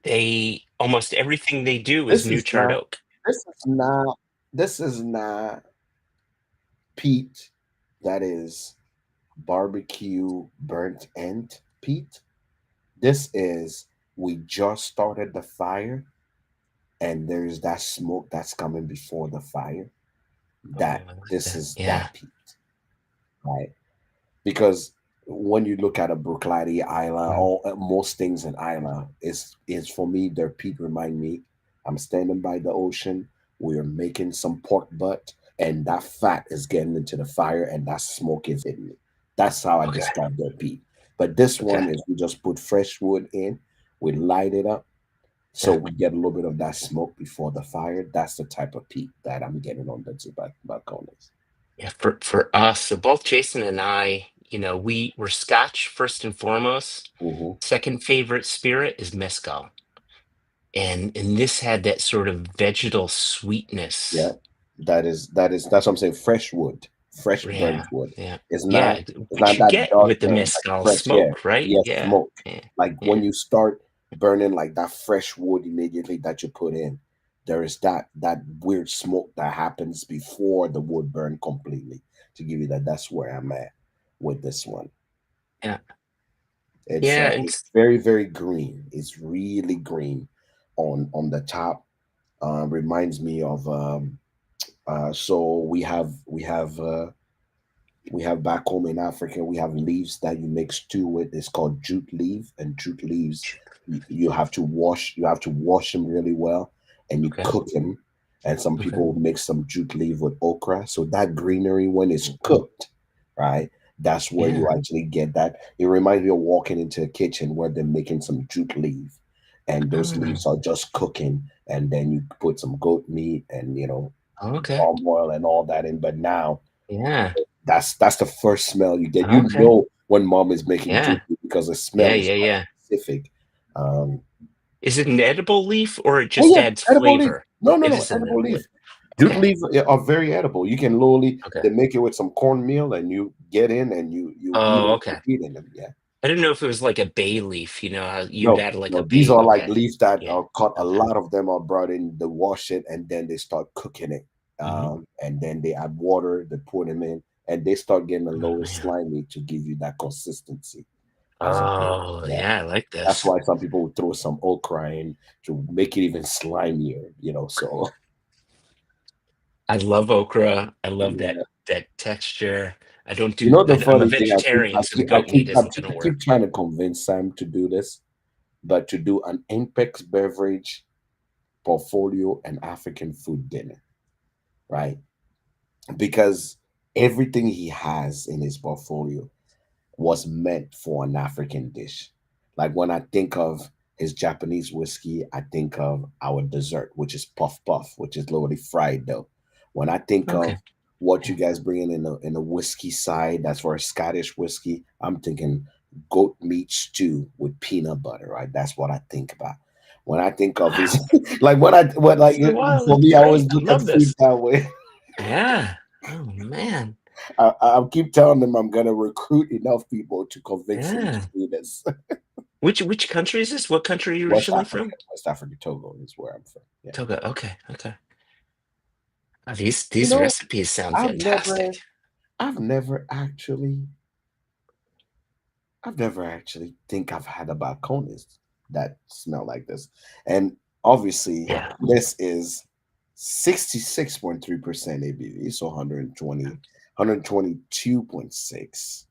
They almost everything they do is this new is charred not oak. this is not this is not peat that is barbecue burnt end peat. This is we just started the fire and there's that smoke that's coming before the fire. Oh, That I like this that. is Yeah. that peat, right? Because when you look at a Bruichladdich Isla, Mhm. all most things in Isla is for me. Their peak remind me. I'm standing by the ocean. We're making some pork butt, and that fat is getting into the fire, and that smoke is hitting me. That's how I Okay. describe their peak. But this Okay. one is we just put fresh wood in, we light it up, so Yeah. we get a little bit of that smoke before the fire. That's the type of peak that I'm getting on the balconies. Yeah. For us, so both Jason and I, we were Scotch first and foremost. Hmm. Second favorite spirit is mezcal, and this had that sort of vegetal Yeah, sweetness. that's what I'm saying. Fresh wood, fresh burnt Yeah. wood. Yeah. It's not Yeah. it's Which not you that get dark with the burn like mezcal fresh. Yeah, smoke, right? yes, Yeah. smoke. Yeah. Like when Yeah. you start burning like that fresh wood immediately that you put in, there is that weird smoke that happens before the wood burn completely. To give you that, that's where I'm at with this one. Yeah. It's Yeah. it's very green. It's really green on the top. Reminds me of so we have back home in Africa, we have leaves that you make stew with. It's called jute leaf, and jute leaves you have to wash. You have to wash them really well, and you Okay. cook them. And some Okay. people mix some jute leaf with okra. So that greenery, when it's Mhm. cooked, right, that's where Yeah. you actually get that. It reminds me of walking into a kitchen where they're making some jute leaf, and those Oh, leaves are just cooking, and then you put some goat meat and okay. palm oil and all that in. But now Yeah. that's the first smell you get. You Okay. know when mom is making Yeah. juicy because the Yeah. smell is Yeah. quite Yeah. specific. Um, Is it an edible leaf or it oh just yeah, adds edible leaf. flavor? No, no, It no, is an edible edible leaf. leaf. Jute Okay. leaf are very edible. You can literally Okay. they make it with some cornmeal and you get in and you eat Oh, it. okay. Eating them. Yeah. I didn't know if it was like a bay leaf, how you'd No, add like a no, these bay. are like Okay. leaves that Yeah. are cut. A Okay. lot of them are brought in, they wash it, and then they start cooking it. Hmm. And then they add water, they put them in, and they start getting a Oh, little man. slimy to give you that consistency as a drink. Oh, Yeah. yeah. I like That's this. why some people would throw some okra in to make it even slimier. So I love okra. I love that yeah. that texture. I don't You do. know the I'm a funny thing, vegetarian, so the goat meat isn't going to I work. keep trying to convince Sam to do this, but to do an Impex beverage portfolio and African food dinner, right? Because everything he has in his portfolio was meant for an African dish. Like when I think of his Japanese whiskey, I think of our dessert, which is puff puff, which is literally fried dough. When I think of Okay. what you Yeah. guys bring in the whiskey side, that's for a Scottish whiskey, I'm thinking goat meat stew with peanut butter, right? That's what I think about. When I think of his Wow. like when like So wild. for It's me, I always great. I look at love food this. that way. Yeah. Oh man. I keep telling them I'm gonna recruit enough people to convince him to Yeah. do this. Which country is this? What country are you originally from? West Africa, Togo is where I'm from. Yeah. Togo. Okay. Okay. You These know, recipes sound I've fantastic. never, I've never actually, I've never actually think I've had a balconist that smell like this. And obviously, Yeah. this is 66.3% ABV, so 120, 122.6,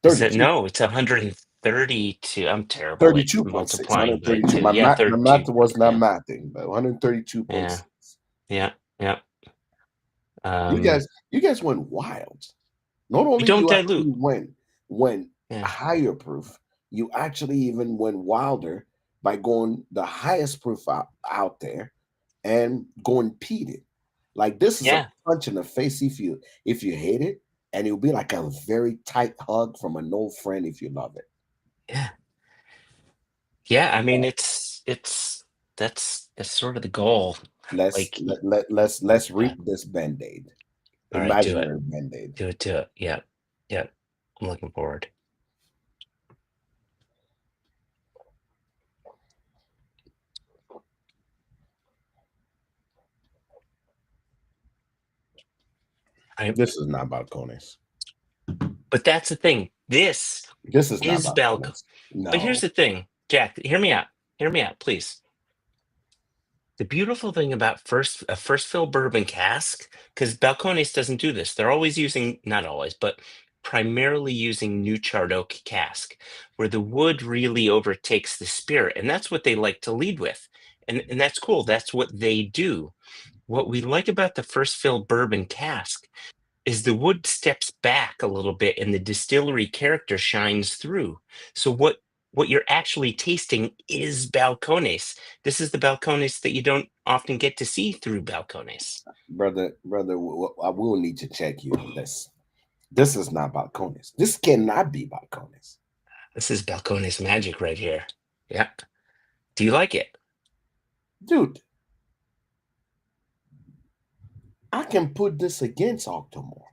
Is it 32, no? It's 132. I'm terrible at 32.6, multiplying by 132. two. Yeah, My math 32. was not Yeah. mathing, but Yeah. 132.6. Yeah. Yeah. You Um, you guys went wild. Not we only don't you dilute. actually went Yeah. higher proof, you actually even went wilder by going the highest proof out there and going peated. Like this is a Yeah. punch in the face if you hate it, and it'll be like a very tight hug from an old friend if you love it. Yeah. Yeah. I mean, Yeah. it's that's sort of the goal. Like, Let's yeah. rip this band-aid. All right, do it. Imaginary band-aid. Do it. Do it. Yeah. Yeah. I'm looking forward. I, This is not about Conis. but that's the thing. This This is not is about Balco. Conis. But here's No. the thing, Jack. Hear me out. Hear me out, please. The beautiful thing about a first fill bourbon cask, because Balcones doesn't do this. They're always using, not always, but primarily using new charred oak cask, where the wood really overtakes the spirit. And that's what they like to lead with. And that's cool. That's what they do. What we like about the first fill bourbon cask is the wood steps back a little bit and the distillery character shines through. So what you're actually tasting is balcones. This is the balcones that you don't often get to see through balcones. brother, I will need to check you on this. This is not balcones. This cannot be balcones. This is balcones magic right here. Yeah. Do you like it? Dude, I can put this against Octomore.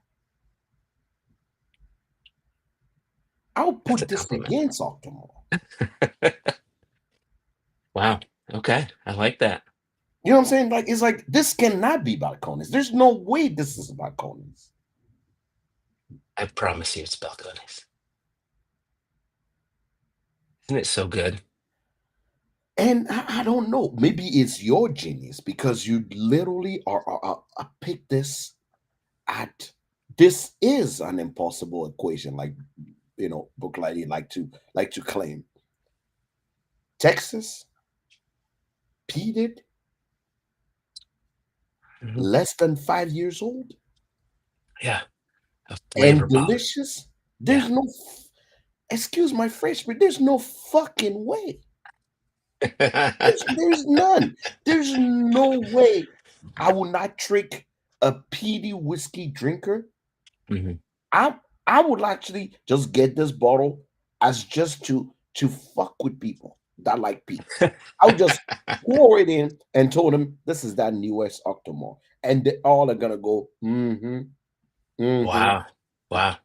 I'll That's a put this compliment. against Octomore. Wow. Okay. I like that. You know what I'm saying? Like, it's like this cannot be balcones. There's no way this is balcones. I promise you it's balcones. Isn't it so good? And I don't know. Maybe it's your genius because you literally are pick this at this is an impossible equation, like Book Lady like to claim. Texas, peated, Mhm. less than 5 years old, Yeah. A flavor and bomb. delicious. Yeah. There's no excuse my French, but there's no fucking way. There's none. There's no way I will not trick a peaty whiskey drinker. Mhm. I I would actually just get this bottle as just to fuck with people that like peat. I would just pour it in and told them this is that newest Octomore. And they all are gonna go, mm-hmm, mm-hmm. Wow. Wow.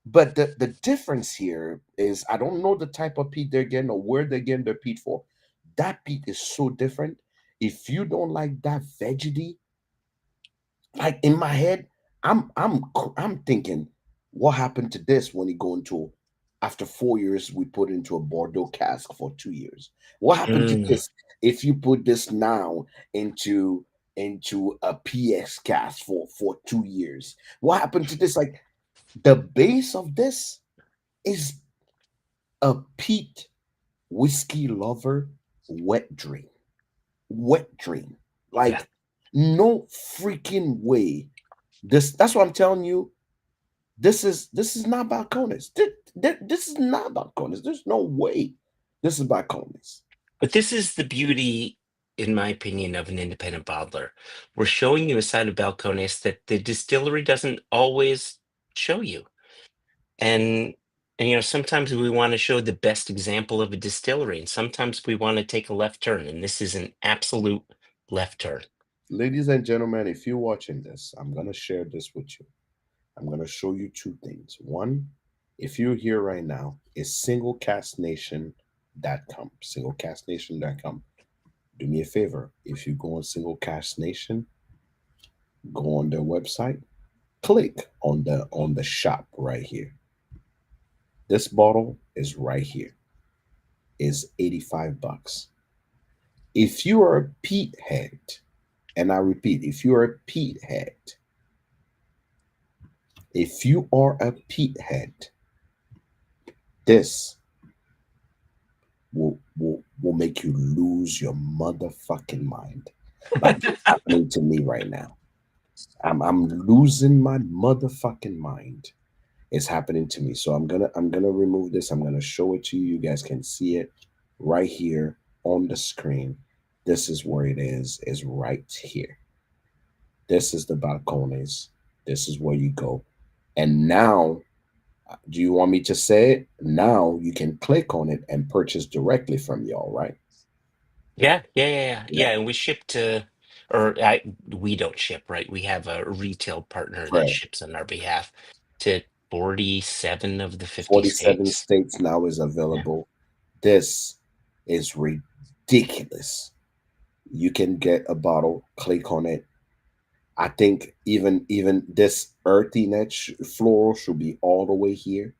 But the difference here is I don't know the type of peat they're getting or where they're getting their peat for. That peat is so different. If you don't like that veggie, like in my head, I'm thinking, what happened to this when you go into after 4 years, we put into a Bordeaux cask for 2 years. What happened to Mm. this if you put this now into a PX cask for 2 years? What happened to this? Like the base of this is a peat whiskey lover wet dream. Wet dream. Yeah. Like no freaking way. That's what I'm telling you. This is not balcones. This is not balcones. There's no way this is balcones. But this is the beauty, in my opinion, of an independent bottler. We're showing you a side of balcones that the distillery doesn't always show you. And sometimes we want to show the best example of a distillery, and sometimes we want to take a left turn, and this is an absolute left turn. Ladies and gentlemen, if you're watching this, I'm gonna share this with you. I'm gonna show you two things. One, if you're here right now, is singlecasknation.com. Singlecasknation.com. Do me a favor. If you go on Single Cask Nation, go on their website, click on the shop right here. This bottle is right here. Is 85 bucks. If you are a peat head, and I repeat, if you are a peat head, if you are a peat head, this will make you lose your motherfucking mind. Like it's happening to me right now. I'm losing my motherfucking mind. It's happening to me. So I'm gonna remove this. I'm gonna show it to you. You guys can see it right here on the screen. This is where it is right here. This is the balcones. This is where you go. And now, do you want me to say it? Now you can click on it and purchase directly from y'all, right? Yeah, yeah, yeah, yeah, Yeah. yeah. And we ship to, we don't ship, right? We have a retail partner that Right. ships on our behalf to 47 of the 50 47 states. states now is Yeah. available. This is ridiculous. You can get a bottle, click on it. I think even this earthiness floral should be all the way here.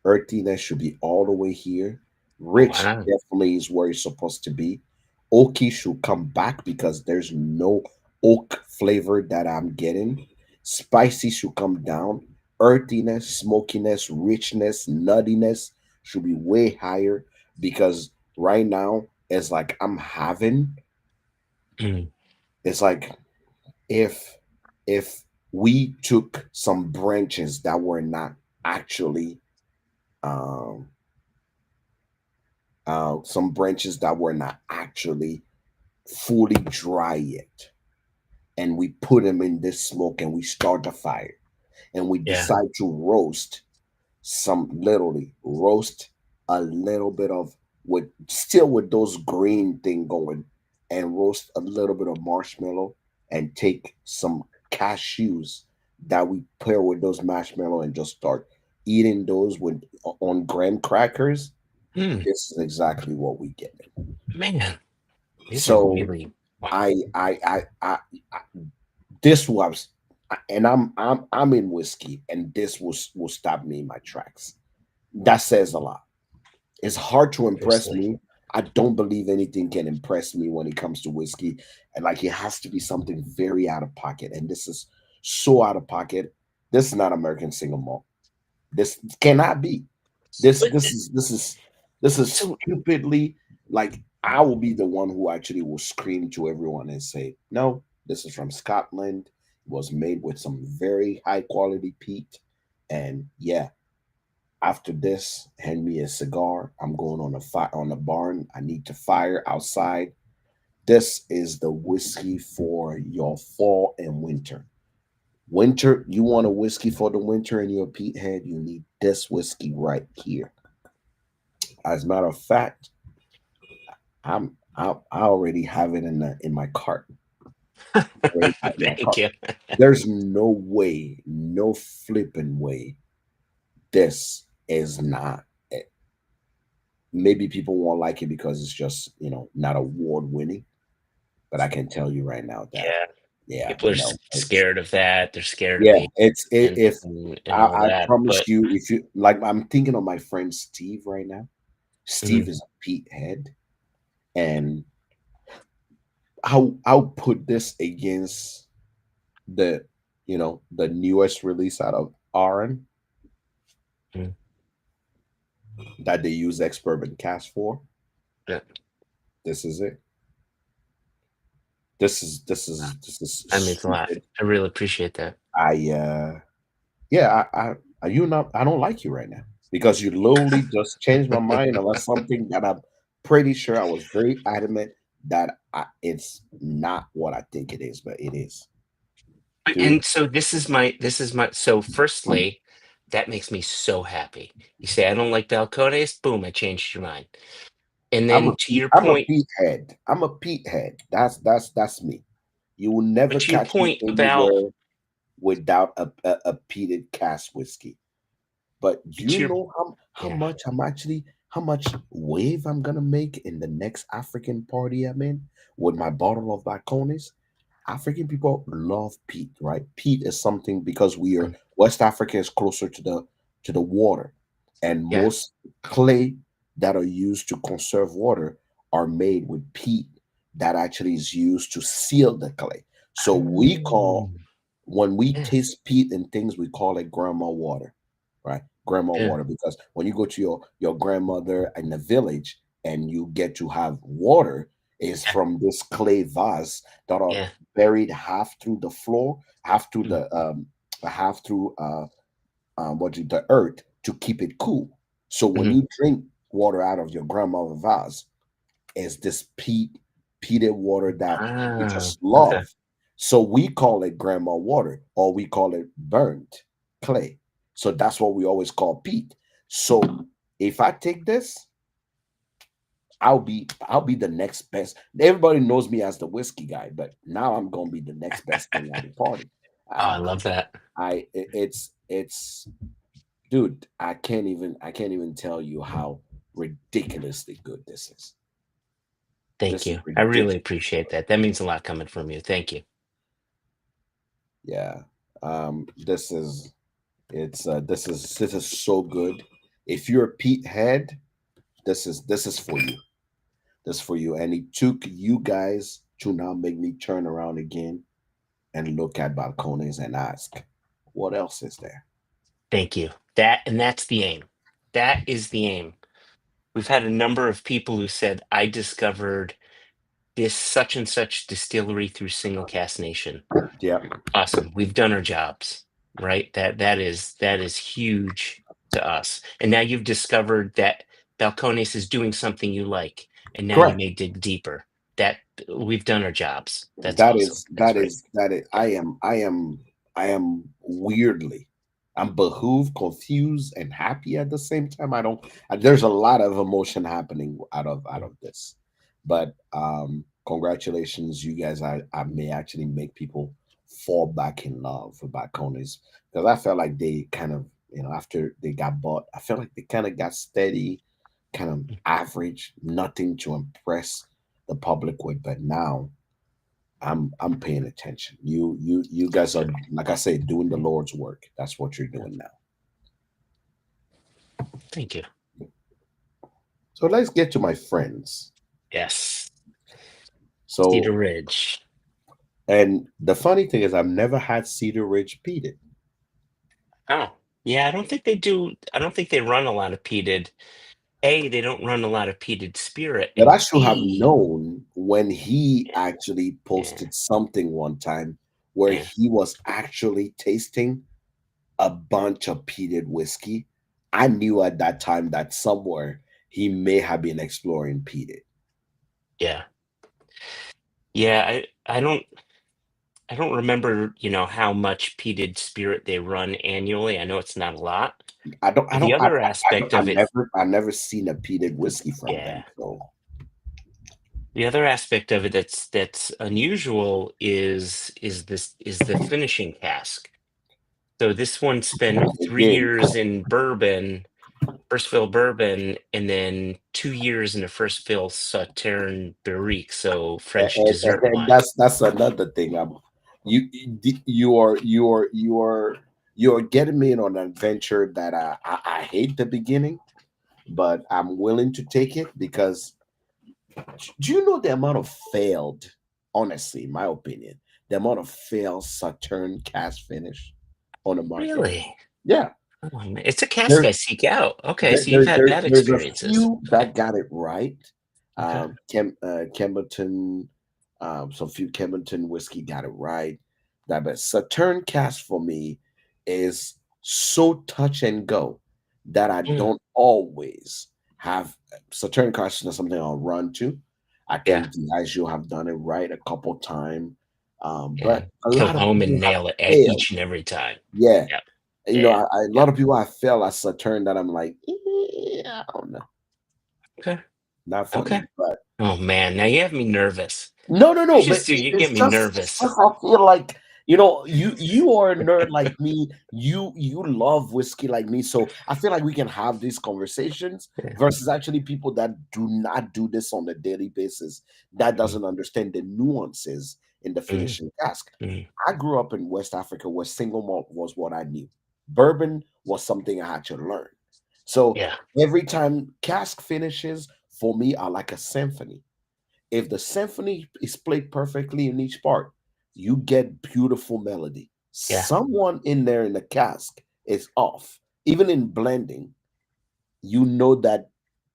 Earthiness should be all the way here. Oh, Rich wow. definitely is where it's supposed to be. Oaky should come back because there's no oak flavor that I'm getting. Spicy should come down. earthiness, smokiness, richness, nuttiness should be way higher because right now it's like I'm having Mm, it's like if if we took some branches that were not actually um some branches that were not actually fully dry yet, and we put them in this smoke and we start a fire and we yeah. decide to roast some, literally roast a little bit of, with still with those green thing going, and roast a little bit of marshmallow and take some cashews that we pair with those marshmallow and just start eating those with on graham crackers. Mm, This is exactly what we get. man, these are So really wow. I this was, and I'm in whiskey, and this will stop me in my tracks. That says a lot. It's hard to impress Seriously. me. I don't believe anything can impress me when it comes to whiskey, and like it has to be something very out of pocket, and this is so out of pocket. This is not American single malt. This cannot be. This But this is this is this is so stupidly, like I will be the one who actually will scream to everyone and say, "No, this is from Scotland. It was made with some very high quality peat." And yeah, after this, hand me a cigar. I'm going on a fire on the barn. I need to fire outside. This is the whiskey for your fall and winter. Winter, you want a whiskey for the winter and you're a peat head, you need this whiskey right here. As a matter of fact, I already have it in my cart. I already have it in my thank cart. you. There's no way, no flipping way. This is not it. Maybe people won't like it because it's just not award winning. But I can tell you right now that Yeah. yeah, People are no, it's scared of that. They're scared of yeah, being it's it, and if and all I that. promise But you, if you like, I'm thinking of my friend Steve right now. Steve mm, is a peat head, and I'll put this against the the newest release out of Aaron mm, that they use ex bourbon cast for. yeah, This is it. This is that means a lot. stupid. I really appreciate that. I yeah, I don't like you right now because you literally just changed my mind about something that I'm pretty sure I was very adamant that it's not what I think it is, but it is, dude. And so this is my so firstly, that makes me so happy. You say I don't like balcones, boom, I changed your mind. And then to your I'm a point, Pete head. I'm a Pete head. That's me. You will never but to your catch me point about anywhere without a peated cask whiskey. But to you your know yeah, how much wave I'm gonna make in the next African party I'm in with my bottle of Bacones. African people love peat, right? Peat is something because we are mm, West Africa is closer to the water, and yeah. most clay that are used to conserve water are made with peat that actually is used to seal the clay. So we call, Mm, when we yeah, taste peat and things, we call it grandma water, right? Grandma yeah, water, because when you go to your grandmother in the village and you get to have water, is yeah, from this clay vase that are yeah. buried half through the floor, half through Mm, half through the earth to keep it cool. So when mhm. you drink water out of your grandmother vase, is this peated water that we Ah, just okay. love. So we call it grandma water, or we call it burnt clay. So that's what we always call peat. So if I take this, I'll be the next best. Everybody knows me as the whiskey guy, but now I'm gonna be the next best thing at the party. Oh, I Uh, love that. it's dude. I can't even tell you how ridiculously good this is. Thank This is you. I really ridiculously appreciate good. that. That means a lot coming from you. Thank you. Yeah. This is this is so good. If you're a Pete head, this is for you. This for you. And it took you guys to now make me turn around again and look at balconies and ask, what else is there? Thank you. That's the aim. That is the aim. We've had a number of people who said, I discovered this such and such distillery through Single Cask Nation. Yeah, Awesome. We've done our jobs, right? That is huge to us. And now you've discovered that Balcones is doing something you like, and now you correct. may dig deeper. That we've done our jobs. That's That awesome. is That's that great. is that is. I am weirdly. I'm behooved, confused, and happy at the same time. I don't. There's a lot of emotion happening out of this, but congratulations, you guys. I may actually make people fall back in love with Bacones because I felt like they kind of after they got bought, I felt like they kind of got steady, kind of average, nothing to impress the public with. But now I'm paying attention. You guys are, like I say, doing the Lord's work. That's what you're doing now. Thank you. So let's get to my friends. Yes. Cedar So Ridge. and the funny thing is I've never had Cedar Ridge peated. Oh, yeah. I don't think they do. I don't think they run a lot of peated. A, they don't run a lot of peated spirit, But and I should have B, known when he yeah, actually yeah, posted something one time where yeah, he was actually tasting a bunch of peated whiskey. I knew at that time that somewhere he may have been exploring peated. yeah, yeah. I don't remember, how much peated spirit they run annually. I know it's not a lot. I But the don't other aspect I of it, never seen a peated whiskey from yeah, them. So the other aspect of it that's unusual is the finishing cask. So this one spent 3 years again, in bourbon, first fill bourbon, and then 2 years in a first fill Sauterne Barrique, so French dessert and wine. that's another thing. You are getting me on an adventure that I hate the beginning, but I'm willing to take it because do you know the amount of failed, honestly, in my opinion, the amount of failed Saturn cast finish on the market? Really? Yeah, Oh, man. It's a cask there I seek out. Okay, so you've had bad there's a experiences. few Okay. that got it right. Okay. Kempleton, some few Kempleton whiskey got it right. That but Saturn cast for me is so touch and go that I Mm, don't always have Saturn cast is something I'll run to. I yeah. think the guys you have done it right a couple times, Yeah. but a Come lot of home people and have nail it failed. each and every time. Yeah, Yep. I, Yeah. a lot Yep. of people I felt as a turn that I'm like, I don't know, Okay. not for Okay. me. But Oh man, now you have me nervous. no, no, You no. But just do. You get it's me just nervous. I feel like you are a nerd like me. You love whiskey like me, so I feel like we can have these conversations Yeah. versus actually people that do not do this on a daily basis that Mm, doesn't understand the nuances in the mm, finishing cask. mm. I grew up in West Africa where single malt was what I knew. Bourbon was something I had to learn. So Yeah. every time cask finishes for me are like a symphony. If the symphony is played perfectly in each part, you get beautiful melody. Yeah. Someone in there in the cask is off. Even in blending, you know that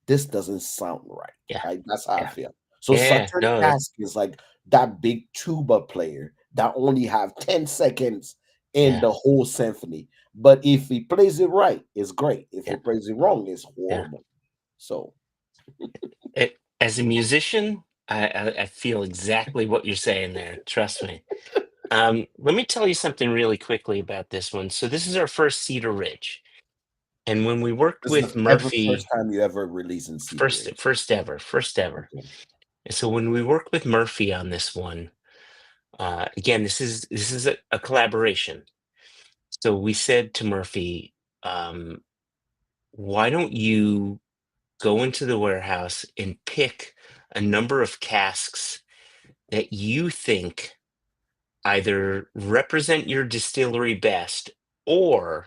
this doesn't sound right. Yeah. Right? That's how I Yeah. feel. So Yeah. Saturn No, that. Cask is like that big tuba player that only have 10 seconds in Yeah. the whole symphony. But if he plays it right, it's great. If he Yeah. plays it wrong, it's Yeah. horrible. So As a musician, I feel exactly what you're saying there. Trust me. Let me tell you something really quickly about this one. So this is our first Cedar Ridge, and when we worked this is with the ever first Murphy, time you ever release in Cedar first Ridge. first ever. Okay. And so when we worked with Murphy on this one, again, this is a collaboration. So we said to Murphy, um, why don't you go into the warehouse and pick a number of casks that you think either represent your distillery best, or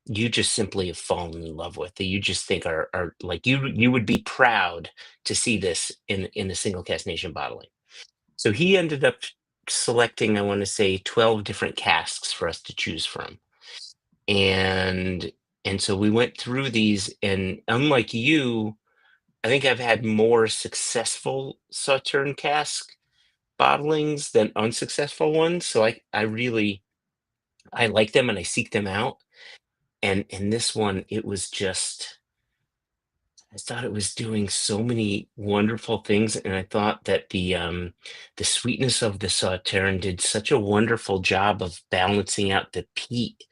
you just simply have fallen in love with, that you just think are like, you would be proud to see this in the Single Cask Nation bottling. So he ended up selecting, I want to say, 12 different casks for us to choose from. and so we went through these, and unlike you, I think I've had more successful Sauterne cask bottlings than unsuccessful ones. So I really I like them and I seek them out. And this one, it was just, I thought it was doing so many wonderful things, and I thought that the sweetness of the Sauterne did such a wonderful job of balancing out the peat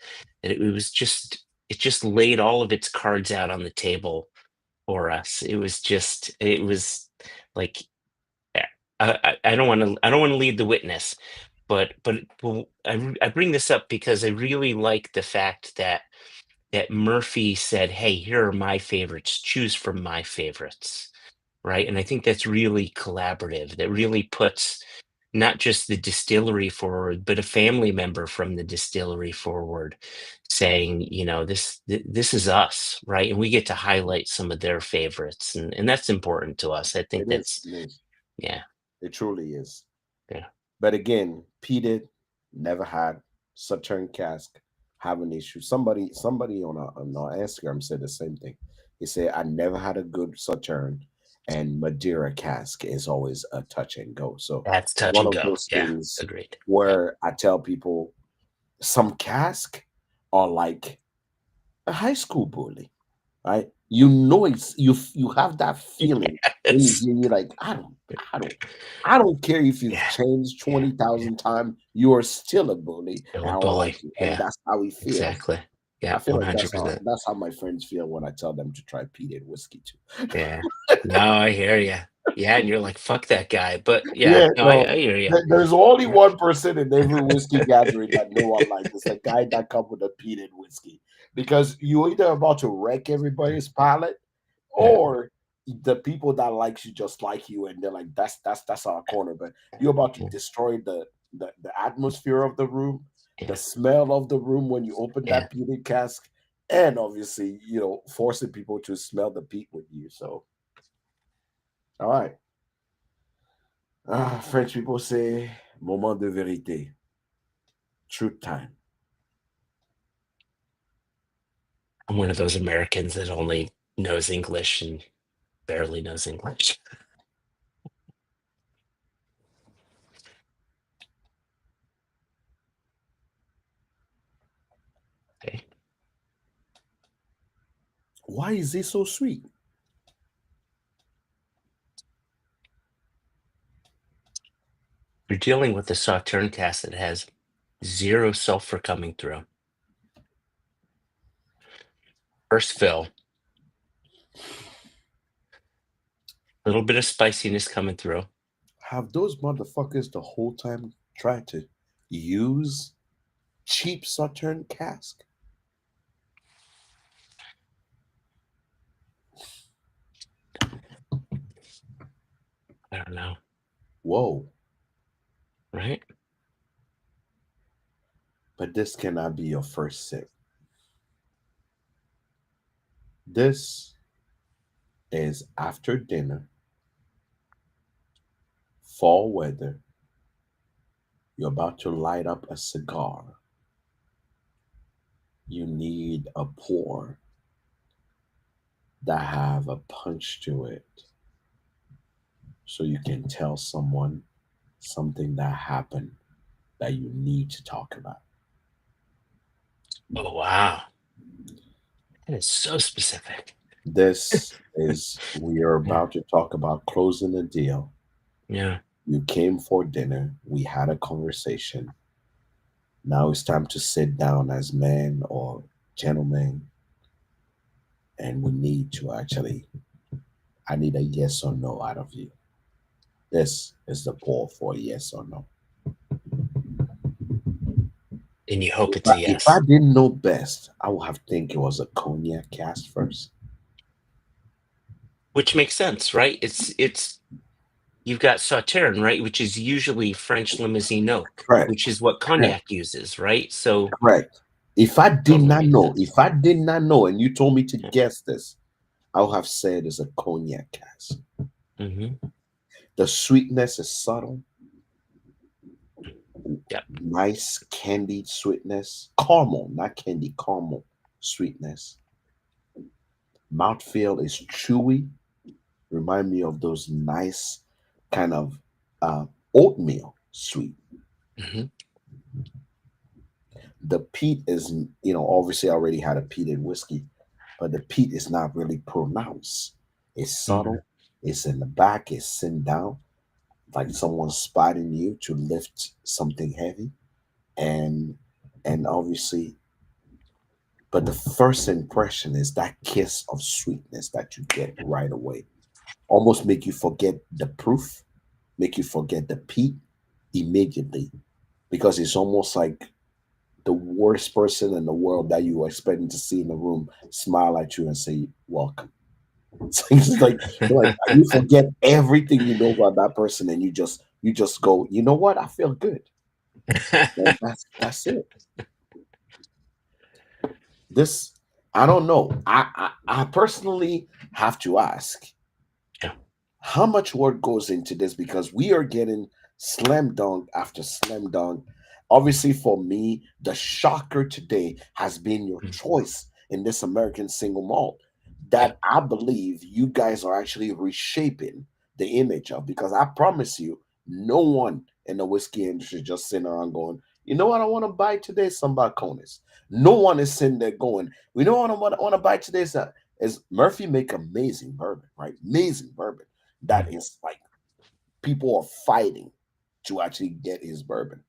that it was just, it just laid all of its cards out on the table for us. It was just, it was like, eh, I don't want to, I don't want to lead the witness, but well, I bring this up because I really like the fact that Murphy said, "Hey, here are my favorites. Choose from my favorites." Right? And I think that's really collaborative. That really puts not just the distillery forward, but a family member from the distillery forward, saying, you know, this is us, right? And we get to highlight some of their favorites, and that's important to us. I think It is. that's, It is. yeah, It truly is. yeah, But again, peated, never had Sauterne cask have an issue. Somebody on our Instagram said the same thing. He said, I never had a good Sauterne, and Madeira cask is always a touch and go. So that's it's touch one and of go. those Yeah, things agreed. Yeah, where I tell people some cask are like a high school bully, right? You know, you have that feeling when you it's hear, you're like, I don't, I don't care if you've yeah, changed yeah. Yeah. 20,000 times, you are still a bully, Still and a I don't like bully. you. And Yeah, that's how he feels. exactly. Yeah, I feel one like hundred percent. that's how my friends feel when I tell them to try peated whiskey too. Yeah. No, I hear you. Yeah, and you're like, fuck that guy. But yeah, Yeah, no, no. I hear you. There's only Yeah, one person in every whiskey gathering that no one likes. It's the guy that come with a peated whiskey, because you either about to wreck everybody's palate, yeah, or the people that likes you just like you, and they're like, that's our corner. But you're about to yeah, destroy the atmosphere of the room, the yeah. smell of the room when you open Yeah. that peated cask, and obviously, forcing people to smell the peat with you. So, all right. French people say moment de vérité, truth time. I'm one of those Americans that only knows English and barely knows English. Okay. Why is it so sweet? You're dealing with a Sauterne cast that has zero sulfur coming through. First fill, a little bit of spiciness coming through. Have those motherfuckers the whole time tried to use cheap Sauterne cask? I don't know, Whoa. right? But this cannot be your first sip. This is after dinner, fall weather. You're about to light up a cigar. You need a pour that have a punch to it, so you can tell someone something that happened that you need to talk about. Oh, wow. That is so specific. This is, we are Yeah. about to talk about closing a deal. Yeah. You came for dinner, we had a conversation. Now it's time to sit down as men or gentlemen, and we need to actually, I need a yes or no out of you. This is the poll for a yes or no. And you hope If it's I, a if I yes, didn't know best, I would have think it was a cognac cast first. which makes sense, right? It's you've got Sauterne, right, which is usually French Limousine oak, Correct. which is what Correct. cognac uses, right? So Correct. If I did totally not makes know, sense. if I did not know, and you told me to Yeah. guess this, I would have said it's a cognac cast. Hmm. The sweetness is subtle. Yep. Nice candied sweetness, caramel, not candy, caramel sweetness. Mouthfeel is chewy. Remind me of those nice kind of uh, oatmeal sweet. Hmm. The peat is, obviously I already had a peated whiskey, but the peat is not really pronounced. It's Hmm. subtle. It's in the back. It's sitting down, like someone's spotting you to lift something heavy, and obviously, but the first impression is that kiss of sweetness that you get right away. Almost make you forget the proof, make you forget the peat immediately, because it's almost like the worst person in the world that you were expecting to see in the room smile at you and say welcome. So it's like you forget everything you know about that person, and you just go, you know what, I feel good. And that's it. This, I don't know. I personally have to ask, Yeah. how much work goes into this, because we are getting slam dunk after slam dunk. Obviously, for me, the shocker today has been your Mm. choice in this American single malt Yeah. that I believe you guys are actually reshaping the image of, because I promise you, no one in the whiskey industry just sitting around going, you know what I want to buy today? Some balcones. No one is sitting there going, you know what I want to buy today? Is Murphy make amazing bourbon, right? Amazing bourbon that Mm. is like people are fighting to actually get his bourbon.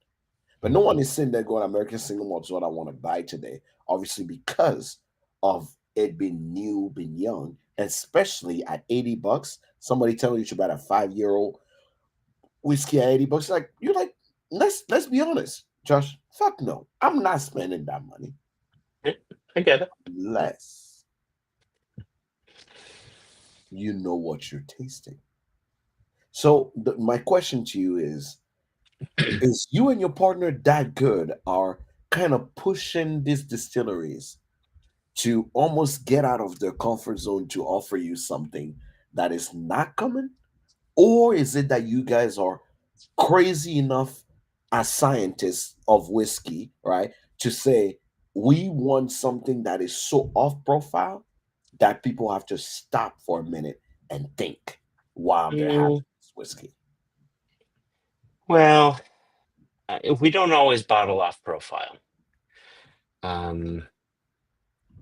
But no Mm. one is sitting there going, American single malt is what I want to buy today. Obviously, because of it being new, being young, especially at $80. Somebody telling you about a 5 year old whiskey at $80. Like, you're like, let's be honest, Josh. Fuck no. I'm not spending that money. Yeah, I get it. Unless you know what you're tasting. So my question to you is you and your partner that good are kind of pushing these distilleries to almost get out of their comfort zone to offer you something that is not coming? Or is it that you guys are crazy enough as scientists of whiskey, right, to say we want something that is so off profile that people have to stop for a minute and think while they're having Mm, this whiskey? well, we don't always bottle off profile, um,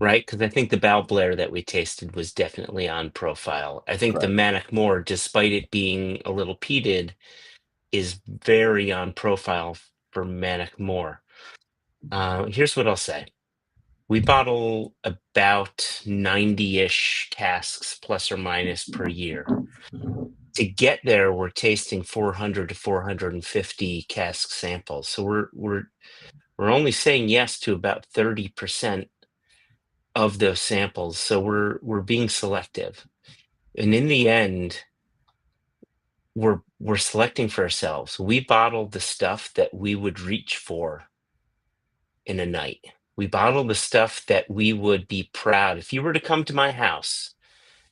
right? Because I think the Bow Blair that we tasted was definitely on profile. I think the Correct. Manic Moor, despite it being a little peated, is very on profile for Manic Moor. Here's what I'll say. We bottle about 90-ish casks plus or minus per year. To get there, we're tasting 400 to 450 cask samples. So we're only saying yes to about 30% of those samples. So we're being selective. And in the end, we're selecting for ourselves. We bottle the stuff that we would reach for in a night. We bottle the stuff that we would be proud. If you were to come to my house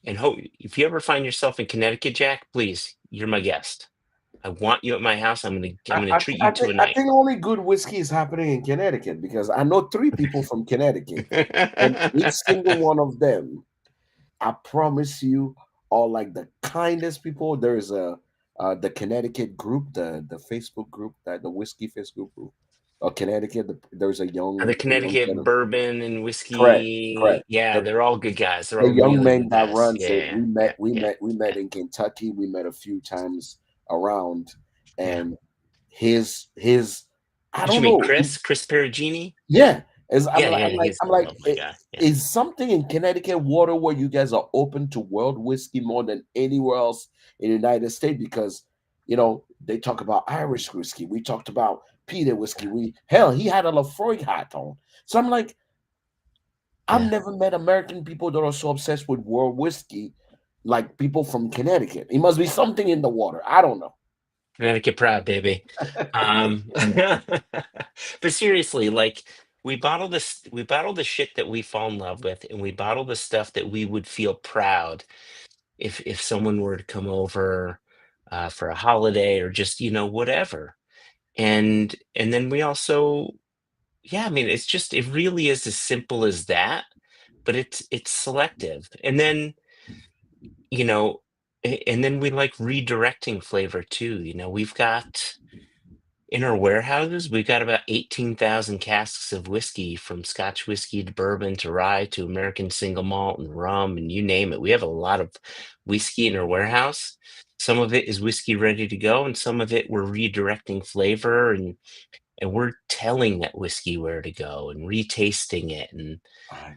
and hope, if you ever find yourself in Connecticut, Jack, please, you're my guest. I want you at my house. I'm gonna treat you to a I night. think only good whiskey is happening in Connecticut, because I know three people from Connecticut, and each single one of them, I promise you, are like the kindest people. There is a the Connecticut group, the Facebook group, that the whiskey Facebook group of Connecticut. There's The a young Connecticut gentleman. bourbon and Correct, whiskey. correct. Yeah, they're all good guys. They're The all young really man good that guys. runs Yeah, it, yeah, yeah, yeah, we met yeah, in Kentucky. We met a few times around, yeah. and his I What you don't mean, know. Chris Perugini? Yeah, is I'm Yeah, like yeah, he's a lovely guy. Yeah. is something in Connecticut water where you guys are open to world whiskey more than anywhere else in the United States, because they talk about Irish whiskey. We talked about Peter whiskey. We hell, he had a Lafroig hat on. So I'm like, I've Yeah. never met American people that are so obsessed with world whiskey like people from Connecticut. It must be something in the water. I don't know. Connecticut proud, baby. But seriously, like we bottle the shit that we fall in love with, and we bottle the stuff that we would feel proud if someone were to come over for a holiday or just whatever. And then we also, yeah, I mean, it's just, it really is as simple as that, but it's selective. And then, you know, and then we like redirecting flavor too. We've got in our warehouses, we've got about 18,000 casks of whiskey, from Scotch whiskey to bourbon to rye to American single malt and rum, and you name it. We have a lot of whiskey in our warehouse. Some of it is whiskey ready to go, and some of it we're redirecting flavor, and we're telling that whiskey where to go and retasting it. And Right.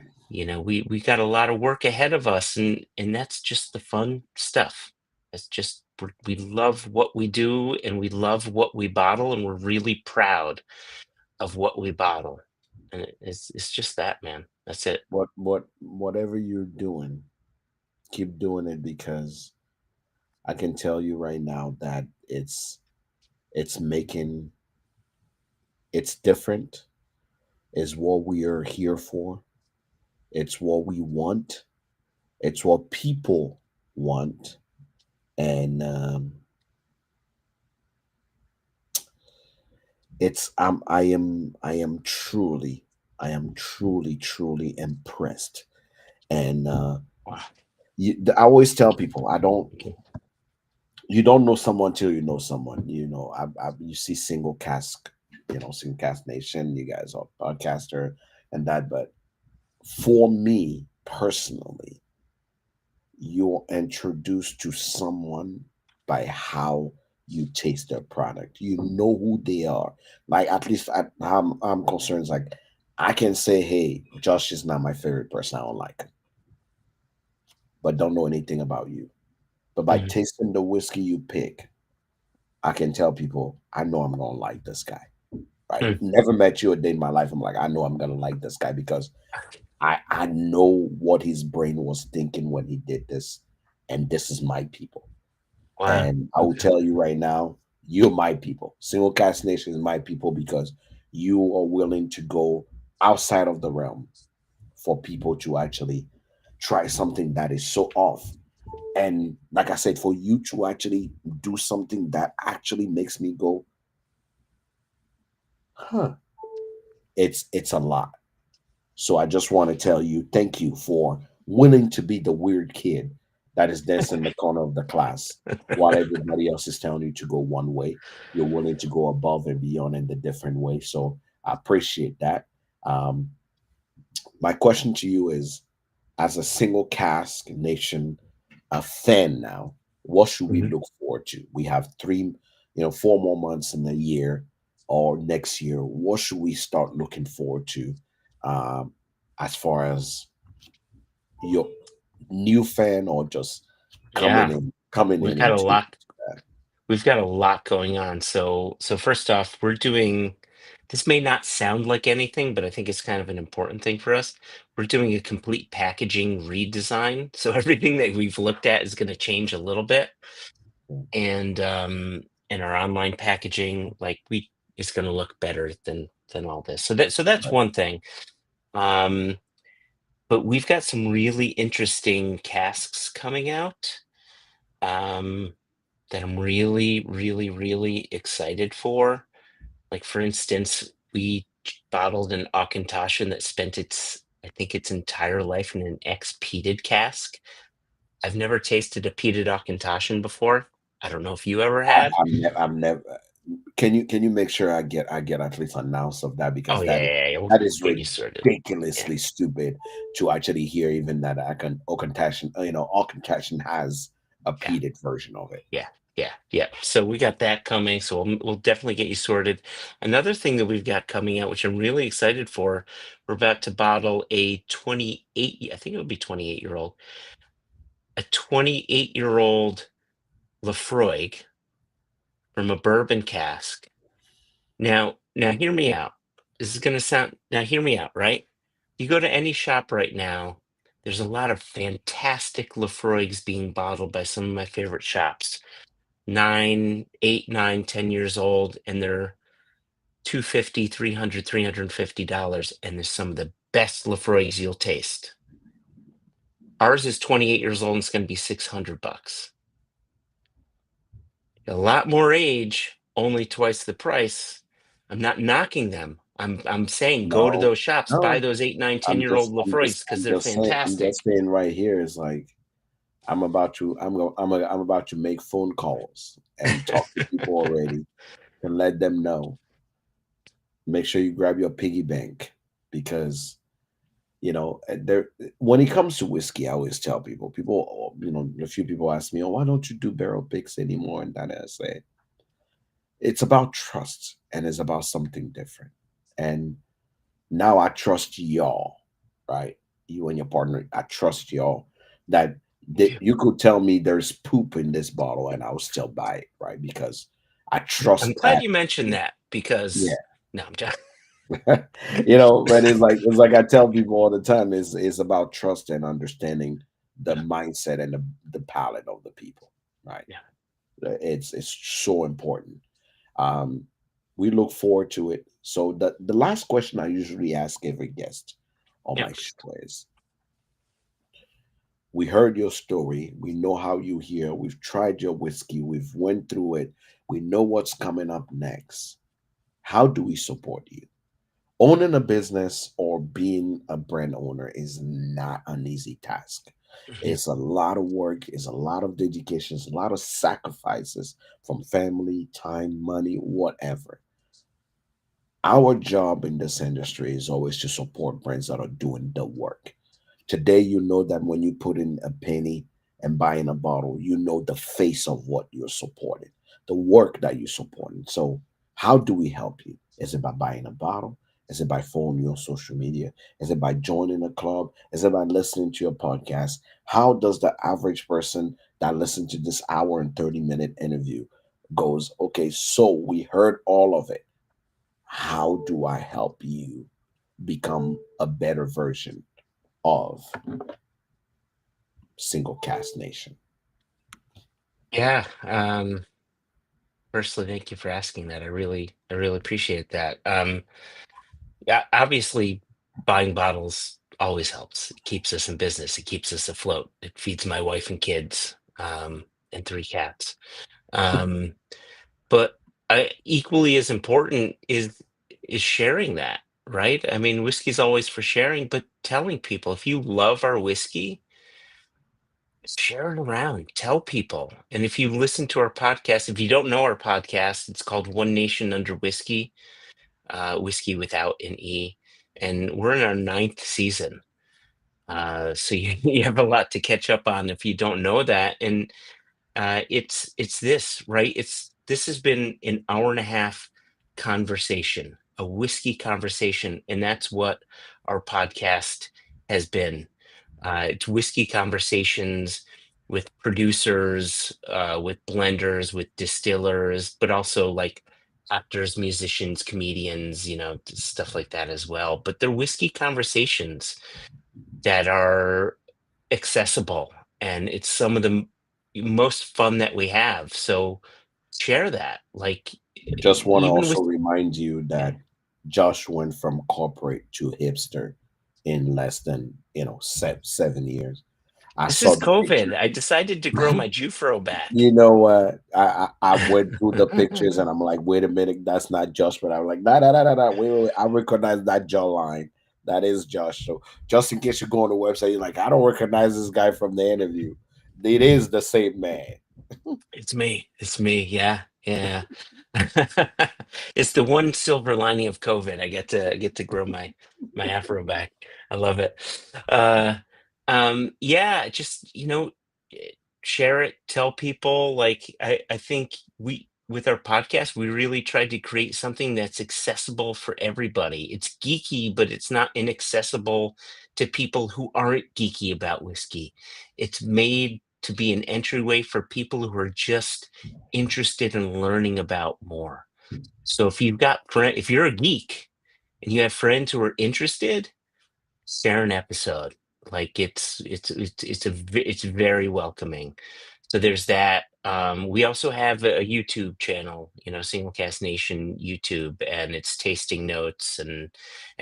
we got a lot of work ahead of us, and that's just the fun stuff. It's just we love what we do, and we love what we bottle, and we're really proud of what we bottle. And it's just that, man. That's it. Whatever you're doing, keep doing it, because I can tell you right now that it's making it's different. Is what we are here for. It's what we want. It's what people want. And I am truly impressed. And Wow. I always tell people, I don't you don't know someone till you know someone. You see Single Cask, Single Cask Nation. You guys are podcaster and that, but for me personally, you're introduced to someone by how you taste their product. You know who they are. Like, at least I'm concerned. Like, I can say, hey, Josh is not my favorite person. I don't like him, but don't know anything about you. But by Mhm. tasting the whiskey you pick, I can tell people I know I'm gonna like this guy. Right? Mm. Never met you a day in my life. I'm like, I know I'm gonna like this guy because I know what his brain was thinking when he did this, and this is my people. Wow. And I will Okay. tell you right now, you're my people. Single Cask Nation is my people because you are willing to go outside of the realm for people to actually try something that is so off. And like I said, for you to actually do something that actually makes me go, huh, it's a lot. So I just want to tell you, thank you for willing to be the weird kid that is dancing in the corner of the class while everybody else is telling you to go one way. You're willing to go above and beyond in the different way. So I appreciate that. Um, my question to you is, as a Single Cask Nation a fan now, what should we Mhm. look forward to? We have 4 more months in the year or next year. What should we start looking forward to, um, as far as your new fan or just Yeah, coming we've in got a into lot. that? We've got a lot going on. So first off, we're doing, this may not sound like anything, but I think it's kind of an important thing for us. We're doing a complete packaging redesign. So everything that we've looked at is going to change a little bit. And our online packaging, like, we is going to look better than all this. So that's Right. one thing. Um, but we've got some really interesting casks coming out. Um, that I'm really, really, really excited for. Like, for instance, we bottled an Auchentoshan that spent I think, its entire life in an ex-peated cask. I've never tasted a peated Auchentoshan before. I don't know if you ever had. I'm never. Can you make sure I get at least an ounce of that, Oh because yeah, that yeah, yeah. We'll, that we'll is get you sorted. Yeah, ridiculously stupid to actually hear even that I can Auchentoshan has a yeah, peated version of it. yeah, yeah, yeah. So we got that coming. So we'll definitely get you sorted. Another thing that we've got coming out, which I'm really excited for, we're about to bottle a 28. I think it would be 28-year-old, a 28-year-old Lafroig from a bourbon cask. Now, hear me out. This is going to sound, now hear me out, right? You go to any shop right now, there's a lot of fantastic Lafroigs being bottled by some of my favorite shops. 9, 8, 9, 10 years old, and they're 250, 300, $350, and there's some of the best Lafroigs you'll taste. Ours is 28 years old, and it's going to be $600. A lot more age, only twice the price. I'm not knocking them. I'm saying go to No, those shops, buy no. those 8, 9, 10-year-old Lefroys because they're I'm just fantastic. saying right here is like I'm about to make phone calls and talk to people already and let them know. Make sure you grab your piggy bank because there when it comes to whiskey, I always tell people, a few people ask me, oh, why don't you do barrel picks anymore? And that I say, it's about trust and it's about something different. And now I trust y'all, right? You and your partner, I trust y'all that Thank you. you could tell me there's poop in this bottle and I'll still buy it, right? Because I I'm trust glad that. you mentioned that Yeah. because no, I'm just But it's like I tell people all the time, it's about trust and understanding the yeah, mindset and the palate of the people, right? yeah, It's so important. Um, we look forward to it. So the last question I usually ask every guest on yeah, my show is: we heard your story, we know how you hear, we've tried your whiskey, we've went through it, we know what's coming up next. How do we support you? Owning a business or being a brand owner is not an easy task. mhm, It's a lot of work, it's a lot of dedication, it's a lot of sacrifices from family, time, money, whatever. Our job in this industry is always to support brands that are doing the work. Today, you know that when you put in a penny and buying a bottle, you know the face of what you're supporting, the work that you're supporting. So, how do we help you? Is it by buying a bottle? Is it by following you on social media? Is it by joining a club? Is it by listening to your podcast? How does the average person that listens to this hour and 30-minute interview goes, okay, so we heard all of it. How do I help you become a better version of Single Cask Nation? yeah. Firstly, thank you for asking that. I really appreciate that. Yeah, obviously, buying bottles always helps. It keeps us in business. It keeps us afloat. It feeds my wife and kids, and 3 cats. Um, but equally as important is sharing that, right? I mean, whiskey's always for sharing, but telling people if you love our whiskey, share it around, tell people. And if you listen to our podcast, if you don't know our podcast, it's called One Nation Under Whisky, whiskey without an E. And we're in our ninth season. So you, you have a lot to catch up on if you don't know that. And it's this, right? This has been an hour and a half conversation, a whiskey conversation, and that's what our podcast has been. It's whiskey conversations with producers, with blenders, with distillers, but also like actors, musicians, comedians, stuff like that as well. But they're whiskey conversations that are accessible, and it's some of the most fun that we have. So share that, like Just want to even also with remind you yeah. that Josh went from corporate to hipster in less than 7 years. I This saw is the picture. COVID. I decided to grow my Jufro back. You know what? I went through the pictures and I'm like, wait a minute, that's not Josh. But I'm like, nah, nah, nah, nah, nah. Wait. I recognize that jawline. That is Josh. So just in case you go on the website, you're like, I don't recognize this guy from the interview. It is the same man. It's me. It's me. Yeah. Yeah. It's the one silver lining of COVID. I get to grow my afro back. I love it. Uh yeah, just share it, tell people. Like I think we with our podcast, we really tried to create something that's accessible for everybody. It's geeky, but it's not inaccessible to people who aren't geeky about whiskey. It's made to be an entryway for people who are just interested in learning about more. So if you're a geek and you have friends who are interested, share an episode. Like it's very welcoming. So there's that. We also have a YouTube channel, Single Cast Nation YouTube, and it's tasting notes, and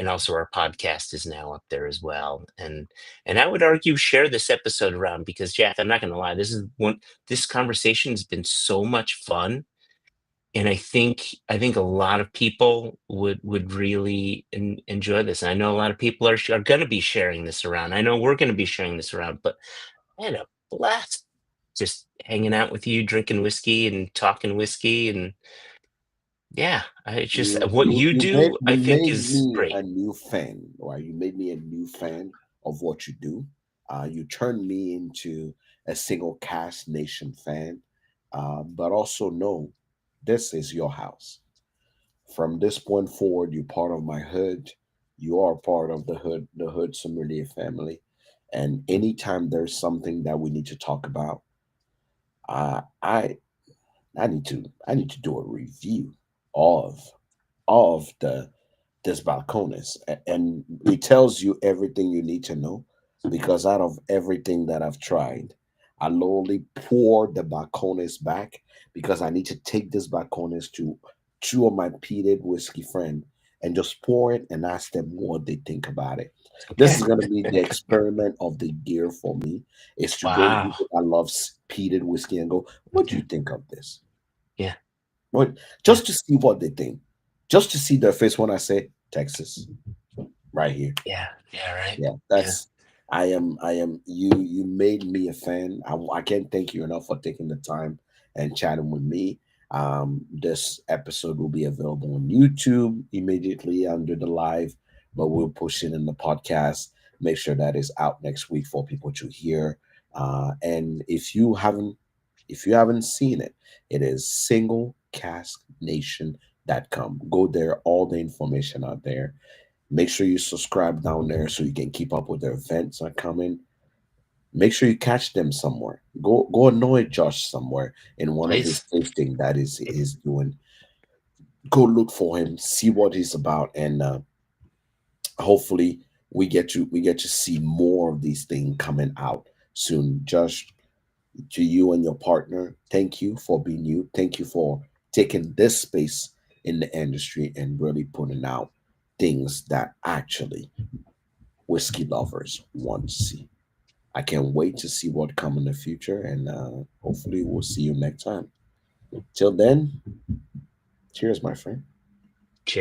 also our podcast is now up there as well. And I would argue share this episode around because Jack, I'm not gonna lie, this conversation has been so much fun I think a lot of people would really enjoy this. And I know a lot of people are going to be sharing this around. I know we're going to be sharing this around. But I had a blast just hanging out with you, drinking whiskey and talking whiskey, and yeah, it's just what you do. I You think made is me a great. new fan, right? You made me a new fan of what you do. You turned me into a Single Cask Nation fan, but also know this is your house. From this point forward, you're part of my hood. You are part of the hood sommelier family. And anytime there's something that we need to talk about, uh, I I need to do a review of the this balcones, and it tells you everything you need to know. Because out of everything that I've tried, I literally pour the balcones back because I need to take this balcones to two of my peated whiskey friend and just pour it and ask them what they think about it. This Okay. is going to be the experiment of the year for me, is to go Wow. visit I love peated whiskey and go, what do you think of this? Yeah. What, Yeah. just to see what they think, just to see their face when I say Texas right here. Yeah. Yeah. Right. Yeah, Yeah. that's I am you made me a fan. I can't thank you enough for taking the time and chatting with me. This episode will be available on YouTube immediately under the live, but we'll push it in the podcast. Make sure that is out next week for people to hear. And if you haven't seen it, it is singlecasknation.com. Go there, all the information out there. Make sure you subscribe down there so you can keep up with their events that are coming. Make sure you catch them somewhere. Go annoy Josh somewhere in one of his Please. tasting that is doing. Go look for him, see what he's about, and hopefully we get to see more of these things coming out soon. Josh, to you and your partner, thank you for being you. Thank you for taking this space in the industry and really putting out things that actually whiskey lovers want to see. I can't wait to see what come in the future, and hopefully we'll see you next time. Till then, cheers, my friend.